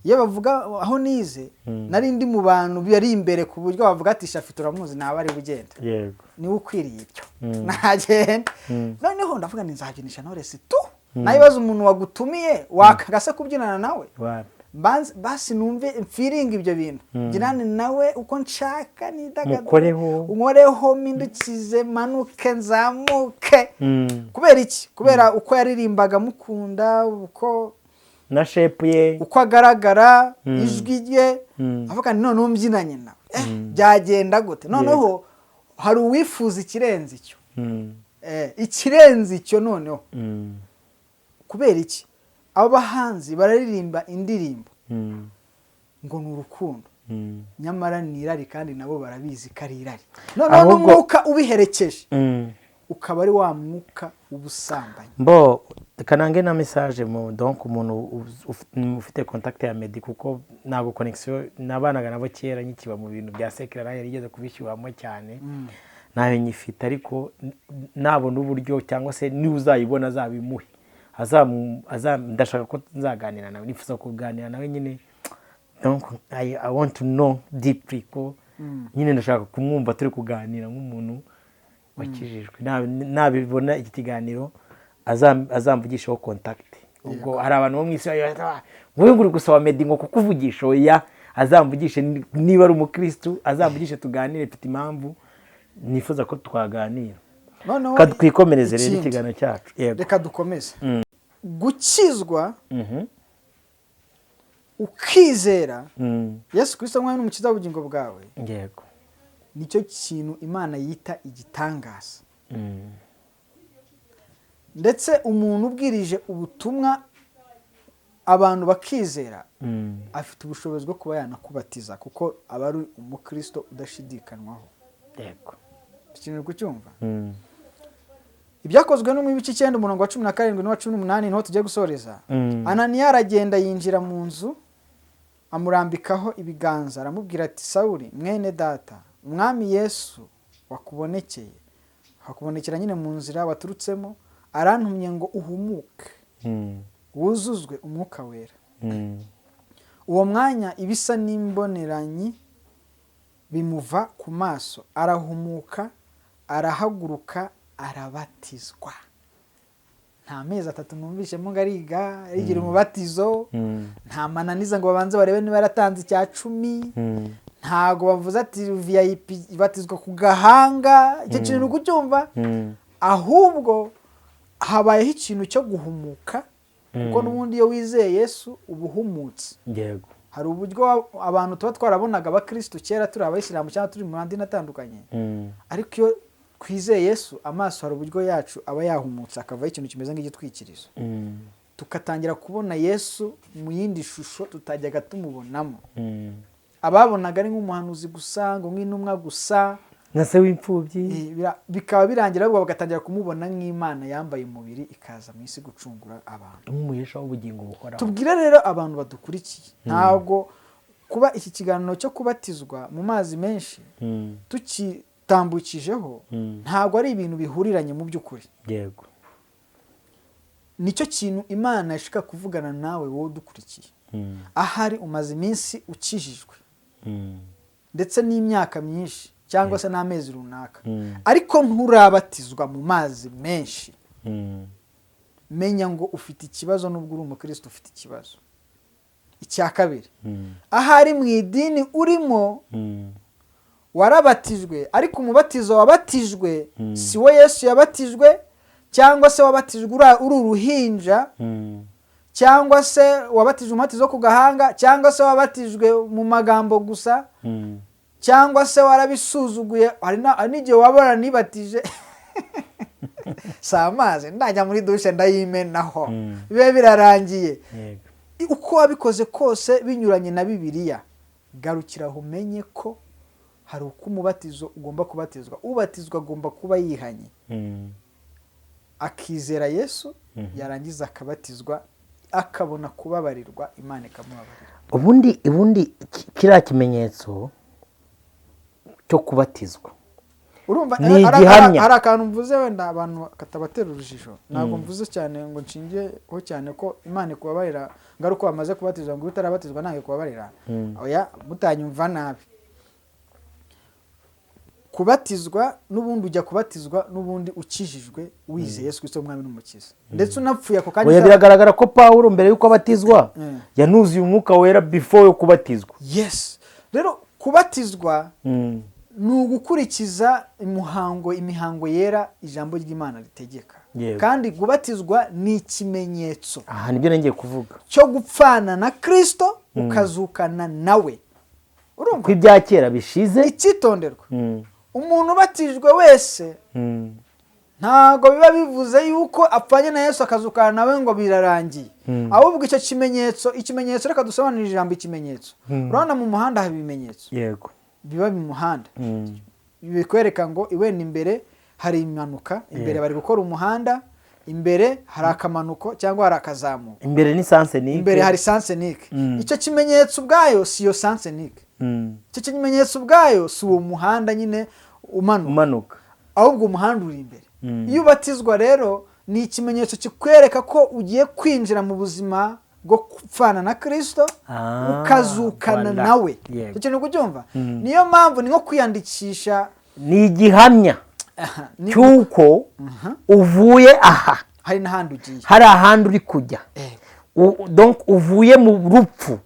Iyo bavuga aho nize nari ndi mu bantu bari imbere ku buryo bavuga ati Shafi turamuzi nawe ari bugenda. Yego. Ni ukwiriye ibyo. Nagenda. Noneho ndavuga ni nzabyinisha Knowless tu. Nayibaza umuntu wagutumiye wakagase kubyinana nawe. Basi numve feeling ibyo bintu. Byinane nawe uko nshaka nidagadura. Unkoreho mindukize manuke nzamuke. Kubera iki? Kubera uko yaririmbaga mukunda, uko na shape ye, uko agaragara, ijwi rye. Avuga ni none umbyinanye nawe. Byagenda gute? Noneho hari uwifuza ikirenze icyo. Ikirenze icyo noneho. Kubera iki? Abo bahanzi bararirimba indirimbo ngo ni urukundo, nyamara ni irari, kandi nabo barabizi ko ari irari. Noneho n'umwuka ubiherekeje ukaba ari wa mwuka ubusambanyi. Mbo kanange na message mu donc umuntu ufite contact ya Meddy, kuko ntabwo connection nabanaga nabo kera nyikiba mu bintu bya secular yarigeze kubishyuhamo cyane. Nawe nyifite, ariko nabona uburyo cyangwa se ni uzayibona azabimuhe. Ndashaka ko nzaganira nawe, nifuza kuganira nawe nyine. Donc I want to know deeply ko nyine ndashaka kumwumva turi kuganira nk'umuntu wakijijwe. Nabibona iki kiganiro azamvugishaho contact. Ubwo hari abantu bo mu isi wowe nguri gusaba Meddy ngo kukuvugisha, oya azamvugishe niba ari umukristo, azamvugishe tuganire, mfite impamvu nifuza ko twaganira. Twikomereze rero ikiganiro cyacu. Reka dukomeze. Gukizwa ukizera Yesu Kristo nk'umwami n'umukiza w'ubugingo bwawe. Yego. Nicyo kintu Imana yita igitangaza. Ndetse umuntu ubwirije ubutumwa abantu bakizera afite ubushobozi bwo kuba yanakubatiza, kuko aba ari umukristo udashidikanywaho. Yego. Ikintu kucyumva. Ibyakozwe no mu bice 9 umurongo wa 17 n'uwa 18 niho tugiye gusoreza. Ananiya aragenda yinjira mu nzu, amurambikaho ibiganza, aramubwira ati Sawuli mwene data, umwami Yesu wakubonekera nyine mu nzira waturutsemo, arantumye ngo uhumuke wuzuzwe umwuka wera. Uwo mwanya ibisa n'imboneranyi bimuva ku maso, arahumuka, arahaguruka, arabatizwa. Nta mezi 3 numvishe mu ngariga arigira umubatizo. Nta mananiza ngo babanze barebe niba yaratanze icya 10. Ntago bavuze ati VIP ibatizwa ku gahanga. Icyo kintu kucyumva. Ahubwo habayeho ikintu cyo guhumuka, kuko n'ubundi iyo wizeye Yesu ubuhumutse. Yego. Hari uburyo abantu tuba twarabonaga abakristo kera turi abayisilamu cyangwa turi mu bandi natandukanye. Ariko iyo kwizeye Yesu amaso hari uburyo yacu aba yahumutse, akavaho ikintu kimeze nk'igitwikirizo. Tukatangira kubona Yesu mu yindi shusho tutajyaga tumubonamo. Ababonaga ari nk'umuhanuzi gusa, ngo nk'intumwa gusa, na se w'imfubyi. Bikaba birangira ahubwo bagatangira kumubona nk'Imana yambaye umubiri ikaza mu isi gucungura abantu, umuhesha w'ubugingo buhoraho. Tubwira rero abantu badukurikiye, ntabwo kuba iki kiganiro cyo kubatizwa mu mazi menshi tukitambukijeho ntabwo ari ibintu bihuriranye mu by'ukuri. Yego. Nicyo kintu Imana yashaka kuvugana nawe wowe dukurikiye. Ahari umaze iminsi ukijijwe ndetse n'imyaka myinshi cyangwa se n'amezi runaka, ariko nturabatizwa mu mazi menshi, menya ngo ufite ikibazo. Nubwo uri umukristo ufite ikibazo. Icya kabiri, ahari mu idini urimo warabatijwe, ariko umubatizo wabatijwe si we Yesu yabatijwe, cyangwa se wabatijwe uri uruhinja, cyangwa se wabatijwe umubatizo wo ku gahanga, cyangwa se wabatijwe mu magambo gusa, cyangwa se warabisuzuguye. hari n'igihe waba waranibatije si amazi, ndajya muri dushe ndayimenaho bibe birarangiye. Uko wabikoze kose binyuranye na Bibiliya, garukira aho umenye ko hari uko umubatizo ugomba kubatizwa. Ubatizwa agomba kuba yihanye, akizera Yesu, yarangiza akabatizwa, akabona kubabarirwa, Imana ikamubabarira. ubundi kiriya kimenyetso cyo kubatizwa urumva ni igihamya. hari akantu mvuze wenda abantu katabatera urujijo, ntabwo mvuze cyane ngo nshingiyeho cyane ko Imana ikubabarira ngaruko bamaze kubatizwa, ngo utarabatizwa ntayo kubabarira. Oya, mutanyumva nabi. Kubatizwa n'ubundi ujya kubatizwa n'ubundi ukijijwe wizeye Yesu Kristo umwami n'umukiza, ndetse unapfuye ako kanya. Biragaragara ko Pawulo mbere yuko abatizwa yanuzuye umwuka wera before yo kubatizwa. Yes, rero kubatizwa ni ugukurikiza imihango yera ijambo ry'Imana ritegeka. Kandi kubatizwa ni ikimenyetso, aha nibyo ngiye kuvuga, cyo gupfana na Kristo ukazukana nawe. Urumva ko ibya kera bishize. Icyitonderwa, umuntu ubatijwe wese ntago biba bivuze yuko apfanye na Yesu akazukana nawe ngo birarangiye. Ahubwo icyo ikimenyetso reka dusobanurire ijambo ikimenyetso. Urabona mu muhanda haba ibimenyetso, yego, biba mu muhanda bikwereka ngo iwenda imbere hari impanuka, imbere bari gukora umuhanda, imbere hari akamanuko cyangwa hari akazamuka, imbere ni sansenike, imbere hari sansenike. Icyo kimenyetso ubwayo si yo sansenike, icyo kimenyetso ubwayo si uwo muhanda nyine umanuka, ahubwo umuhanda uri imbere. Iyo ubatizwa rero ni ikimenyetso kikwereka ko ugiye kwinjira mu buzima bwo kupfana na Kristo, ukazukana nawe. Icyo kintu kucyumva, niyo mpamvu ni nko kwiyandikisha, ni igihamya cy'uko uvuye aha, hari n'ahandi ugiye, hari ahandi uri kujya. Donc uvuye mu rupfu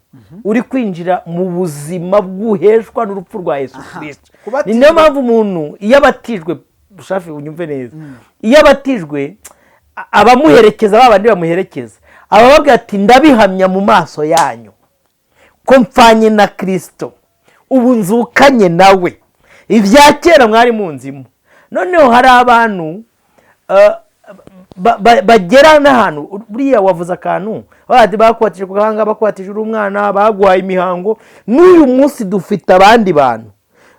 uri kwinjira mu buzima bw'uheshwa n'urupfu rwa Yesu Kristo. Ni niyo mpamvu umuntu iyo abatijwe, ushafi unyumve neza, iyo abatijwe abamuherekeza, babandi bamuherekeza, abababwira ati ndabihamya mu maso yanyu ko mpfanye na Kristo, ubu nzukanye nawe, ibya kera mwari munzimo. Noneho hari abantu bagera n'ahantu, buriya wavuze akantu, bakubatije ku gahanga, bakubatije uri umwana, baguhaye imihango. N'uyu munsi dufite abandi bantu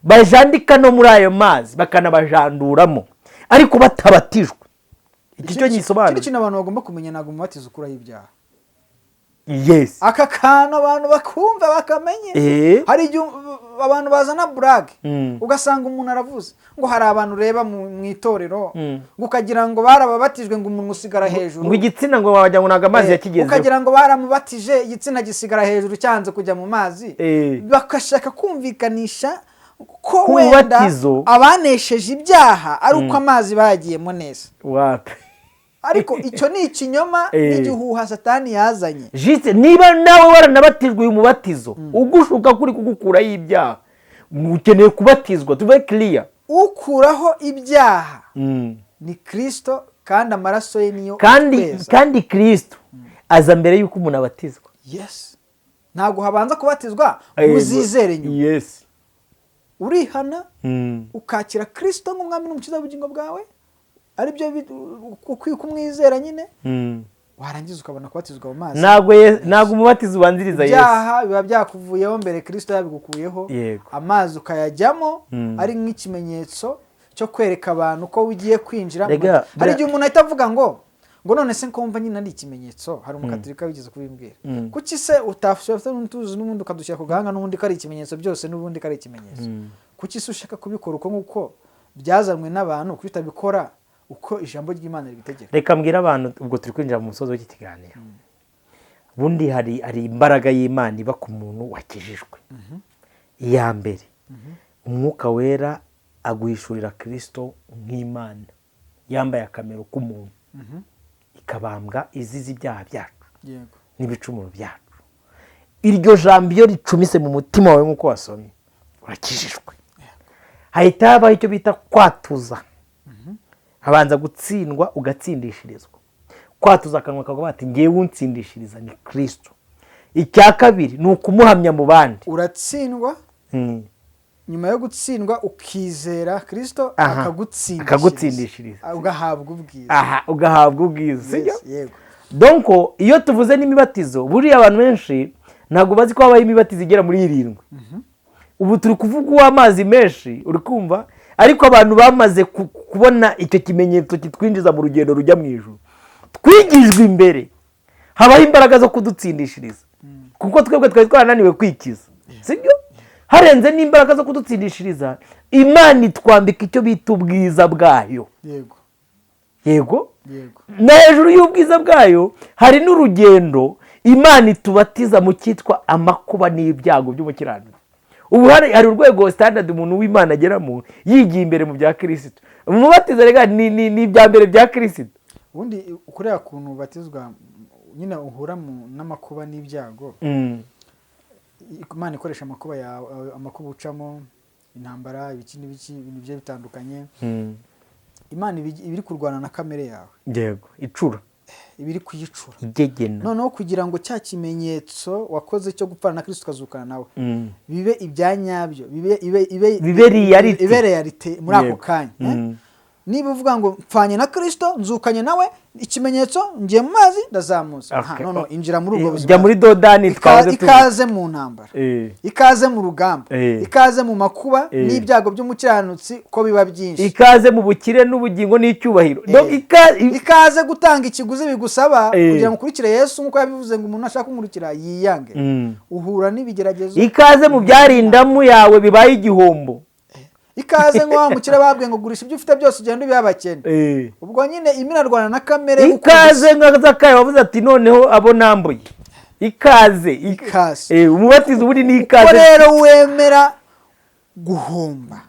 bajandika no muri ayo mazi bakanabajanduramo ariko batabatijwe. Iki cyo gisobanura ikindi kintu abantu bagomba kumenya, ntabwo umubatizo ukuraho ibyaha. Yes, aka kantu abantu bakumva bakamenye. Hari igihe abantu bazana burage, ugasanga umuntu aravuze ngo hari abantu ureba mu itorero, ngo ukagira ngo barababatijwe ngo umuntu usigara hejuru, ngo igitsina ngo wajya ngo ntago amazi yakigezeho, ukagira ngo baramubatije igitsina gisigara hejuru cyanze kujya mu mazi. Bakashaka kumvikanisha ko wenda abanesheje ibyaha ari uko amazi bagiyemo neza. Wapi? Ariko icyo ni ikinyoma n'igihuha Satani yazanye. Jite niba nawe waranabatijwe uyu mubatizo ugushuka kuri kugukuraho ibyaha, ukeneye kubatizwa. Tuve clear, ukuraho ibyaha ni Kristo, kandi amaraso ye niyo kandi Kristo aza mbere yuko umuntu abatizwa. Yes, ntabwo habanza kubatizwa uzizere nyuma. Yes, urihana ukakira Kristo nk'umwami n'umukiza w'ubugingo bwawe, ari byo kumwizera nyine, warangiza ukabona kubatizwa mu mazi. Ntabwo umubatizo ubanziriza Yesu. Ibyaha biba byakuvuyeho mbere Kristo yabigukuyeho. Amazi ukayajyamo ari nk'ikimenyetso cyo kwereka abantu ko ugiye kwinjira. Hari igihe umuntu ahita avuga ngo none se nkumva nyine ari ikimenyetso. Hari umukatirika wigeze kubimbwira, kuki se utafite n'utuzi n'ubundi ukadushyira ku gahanga n'ubundi ko ari ikimenyetso, byose n'ubundi ko ari ikimenyetso. Kuki se ushaka kubikora uko nguko byazanwe n'abantu, kuko utabikora uko ijambo ry'Imana ribitegeka? Reka mbwira abantu, ubwo turi kwinjira mu musozo w'iki kiganiro. Bundi hari imbaraga y'Imana iba ku muntu wakijijwe. Iya mbere, umwuka wera aguhishurira Kristo nk'Imana yambaye akamero k'umuntu, ikabambwa izize ibyaha byacu n'ibicumuro byacu. Iryo jambo iyo ricumise mu mutima wawe nk'uko wasomye, urakijijwe. Hahita habaho icyo bita kwatuza. Habanza gutsindwa ugatsindishirizwa. kwatuza akanwa kavuga ati ngewe unsindishiriza ni Kristo. Icya kabiri ni ukumuhamya mu bandi. Uratsindwa, nyuma yo gutsindwa ukizera Kristo akagutsindishiriza, ugahabwa ubwiza. Ugahabwa ubwiza, sibyo? Yego. Donc iyo tuvuze n'imibatizo, buriya abantu benshi ntabwo bazi ko habaye imibatizo igera muri 7. Ubu turi kuvuga uw'amazi menshi, uri kumva, ariko abantu bamaze kubona icyo kimenyetso kitwinjiza mu rugendo rujya mu ijuru. Twigijwe imbere, habaho imbaraga zo kudutsindishiriza, kuko twebwe twari twarananiwe kwikiza, sibyo? Harenze n'imbaraga zo kudutsindishiriza, Imana itwambika icyo bita ubwiza bwayo. Yego. Na hejuru y'ubwiza bwayo hari n'urugendo Imana itubatiza mu cyitwa amakuba n'ibyago by'umukiranutsi. Ubu hari urwego standard umuntu w'Imana ageramo yigiye imbere mu bya Kristo. Umubatizo rega ni ibya mbere bya Kristo. Ubundi ukureba kuntu ubatizwa nyine uhura n'amakuba n'ibyago. Imana ikoresha amakuba yawe, amakuba ucamo, intambara, ibintu bye bitandukanye. Imana ibiri kurwana na kamere yawe. Yego, icura. Ibiri kuyicura. Igegena. Noneho kugira ngo cya kimenyetso wakoze cyo gupfana na Kristo ukazukana nawe. Bibe ibyanyabyo, bibe reality muri ako kanya. Niba uvuga ngo mpfanye na Kristo, nzukanye nawe, ikimenyetso ngiye mu mazi ndazamuza. None injira muri ubwo buzima. Jya muri Dodani ikaze mu ntambara. Ikaze mu rugamba. Ikaze mu makuba n'ibyago by'umukiranutsi ko biba byinshi. Ikaze mu bukire n'ubugingo n'icyubahiro. Ikaze gutanga ikiguzi bigusaba kugira ngo ukurikire Yesu, nkuko yabivuze ngo umuntu ashaka kumurikira yiyange. Uhura n'ibigeragezo. Ikaze mu byarindamu yawe bibaye igihombo. Ikaze ngo wamukire babwe ngo gurisha ibyo ufite byose ugenda ubibakene. Ubwo nyine imirarwana na kamere. Ikaze ngo Zakayo wavuze ati noneho abo nambuye. Ikaze. Umubatizo buri ni ikaze. Ko rero wemera guhomba.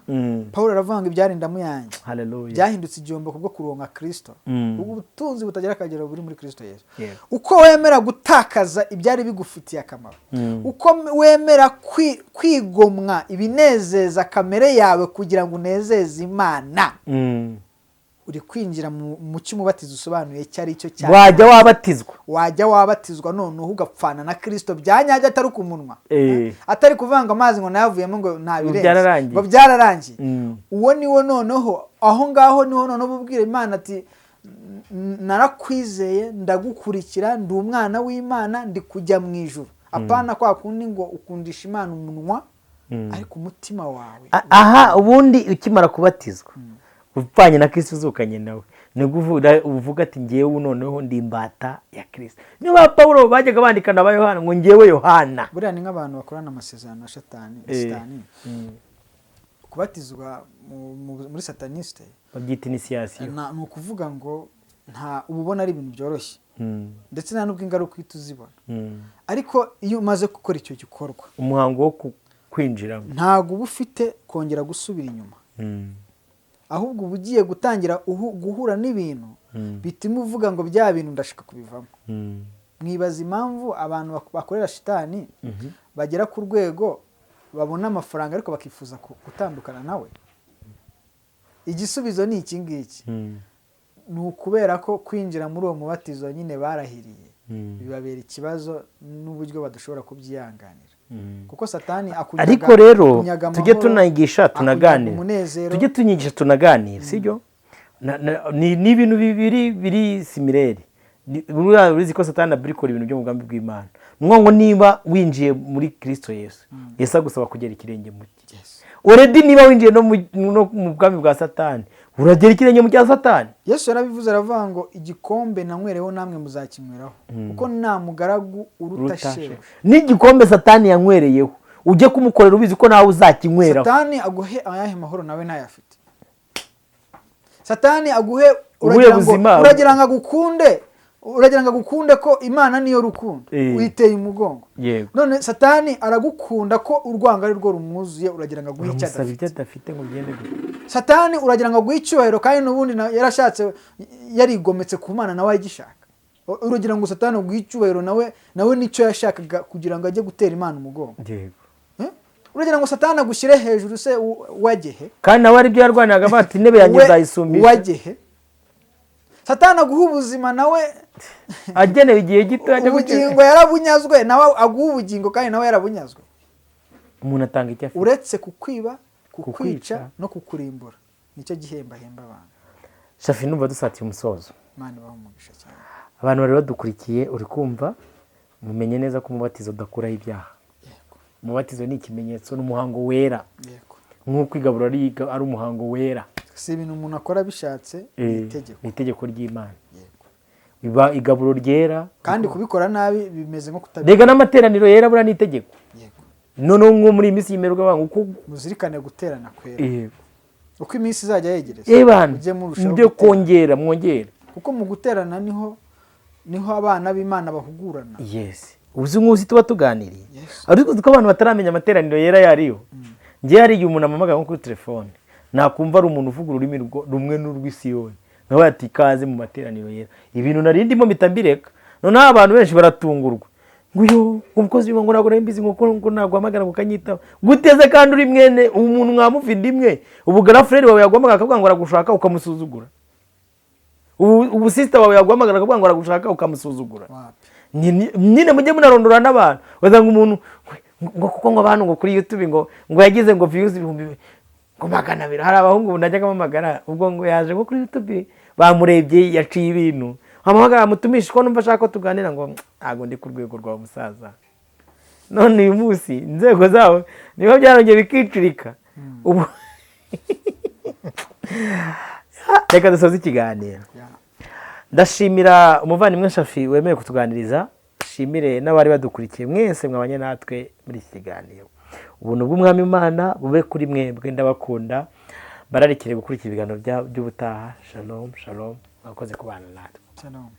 Paulo aravanga ibyarindamu yanjye. Haleluya. Byahindutse igihombo kubwo kuronka Kristo. Ubwo butunzi butagira akagero buri muri Kristo Yesu. Uko wemera gutakaza ibyari bigufitiye akamaro. Uko wemera kwigomwa ibinezeza kamere yawe kugira ngo unezeze Imana. Uri kwinjira mu cy'umubatizo usobanuye cyari cyo cyane. Wajya wabatizwa noneho ugapfana na Kristo byanyajya atari ku munwa. Atari kuvanga amazi ngo nayavuyemo ngo nabirenze. Ngo byararangiye. Uwo niwo noneho aho ngaho niho noneho ubwira Imana ati narakwizeye ndagukurikira ndi umwana w'Imana ndi kujya mu ijuru. Apana kwa kundi ngo ukundisha Imana umunwa ariko umutima wawe. Aha ubundi ukimara kubatizwa upfanye na Kristo uzukanye nawe uvuga ati ngewe noneho ndi imbata ya Kristo. Niba Paulo bajyaga bandika na Yohana ngo ngewe Yohana. Buriya ni nk'abantu bakorana amasezerano na Satani. Kubatizwa muri sataniste babyita initiation. Ni ukuvuga ngo nta ububona ari ibintu byoroshye. Ndetse nta nubwo ingaruka ituzibona. Ariko iyo umaze gukora icyo gikorwa umuhango wo kwinjiramo ntago uba ufite kongera gusubira inyuma. Ahubwo uba ugiye gutangira guhura n'ibintu bituma uvuga ngo bya bintu ndashaka kubivamo. Mwibaza impamvu abantu bakorera shitani bagera ku rwego babona amafaranga ariko bakifuza gutandukana nawe. Igisubizo ni iki ngiki. Ni ukubera ko kwinjira muri uwo mubatizo nyine barahiriye bibabera ikibazo n'uburyo badashobora kubyihanganira. Kuko Satani akunyaga. Ariko rero tujye tunayigisha tunaganira. Tujye tunyigisha tunaganira, sibyo? Ni ibintu biri similaire. Urizi ko Satani abrikora ibintu byo mu mugambi bw'Imana. Ngo niba winjiye muri Kristo Yesu, Yesu agusaba kugera ikirenge mu cye. Already niba winjiye no mu bwami bwa Satani, uragera ikirenge mu cya Satani. Yesu yarabivuze aravuga ngo igikombe nanywereho namwe muzakinyweraho. Kuko nta mugaragu uruta shebuja. N'igikombe Satani yanywereyeho ujye kumukorera ubizi ko nawe uzakinyweraho. Satani aguhe ayahe mahoro nawe ntayafite. Satani aguhe uragira ngo agukunde ko Imana niyo rukundo. Uyiteye umugongo. None Satani aragukunda ko urwanga ari rwo rumwuzuye uragira ngo aguhe icyo adafite ngo ugende gute. Satani uragira ngo aguhe icyubahiro kandi n'ubundi yarashatse yarigometse ku Mana nawe ayigishaka. Uragira ngo Satani aguhe icyubahiro nawe nicyo yashakaga kugira ngo ajye gutera Imana umugongo. Uragira ngo Satani agushyire hejuru se wagehe. Kandi nawe ari byo yarwanaga bati intebe yanjye zayisumbisha. Wagehe. Satani aguha ubuzima nawe agenewe igihe gito ubugingo yarabunyazwe, nawe aguha ubugingo kandi nawe yarabunyazwe. Umuntu atanga icyo afite uretse kukwiba, kukwica no kukurimbura, nicyo gihemba abantu. Shafi, numva dusatiye umusozo. Imana ibahe umugisha cyane. Abantu bari badukurikiye, uri kumva, mumenye neza ko umubatizo udakuraho ibyaha. Umubatizo ni ikimenyetso n'umuhango wera. Nk'uko igaburo ari umuhango wera. Si ibintu umuntu akora bishatse, ni itegeko ry'Imana. Biba igaburo ryera. Kandi kubikora nabi bimeze nko kutabikora. Rega n'amateraniro yera bura n'itegeko. None nko muri iminsi y'imeruka banga uko muzirikane guterana kwera. Uko iminsi izajya yegereza. Mujye kongera, mwongera. Kuko mu guterana niho abana b'Imana bahugurana. Yes. Uzi nk'uzi tuba tuganiriye. Ariko ko abantu bataramenya amateraniro yera yariyo. Ngiye hari igihe umuntu amamaga nko kuri telefone. Nakumva ari umuntu uvuga ururimi rumwe n'urw'Isiyoni. Nkaba ati kaze mu materaniro yera. Ibintu nari ndimo mitambireka. None abantu benshi baratungurwa. Nguyo umukozi w'Imana ngo mbizi ngo nagwa amagara mukanyita. Guteze kandi uri mwene umuntu mwamufindi imwe. Ubu girlfriend wawe yagwamaga akavuga ngo aragushaka ukamusuzugura. Ubu sister wawe yagwamaga akavuga ngo aragushaka ukamusuzugura. Nyine mujye munarondora n'abantu. Bazanga umuntu ngo kuko ngo abantu ngo kuri YouTube ngo yagize ngo views 200 ngo 200. Hari abahungu najyaga amagara ubwo ngo yaje ngo kuri YouTube bamurebye yaciye ibintu. Amahagara mutumisha ko numva ashaka ko tuganira ngo ntago ndi ku rwego rwa musaza. None uyu munsi inzego zawe niba byarongeye bikicirika. Ubu reka dusoze ikiganiro. Ndashimira umuvandimwe Shafi wemeye kutuganiriza. Shimire n'abari badukurikiye mwese mwabanye natwe muri iki kiganiro. Ubuntu bw'Umwami Imana bube kuri mwebwe, ndabakunda. Bararekere gukurikira ibiganiro by'ubutaha. Shalom, shalom. Mwakoze kubana natwe. Shalom.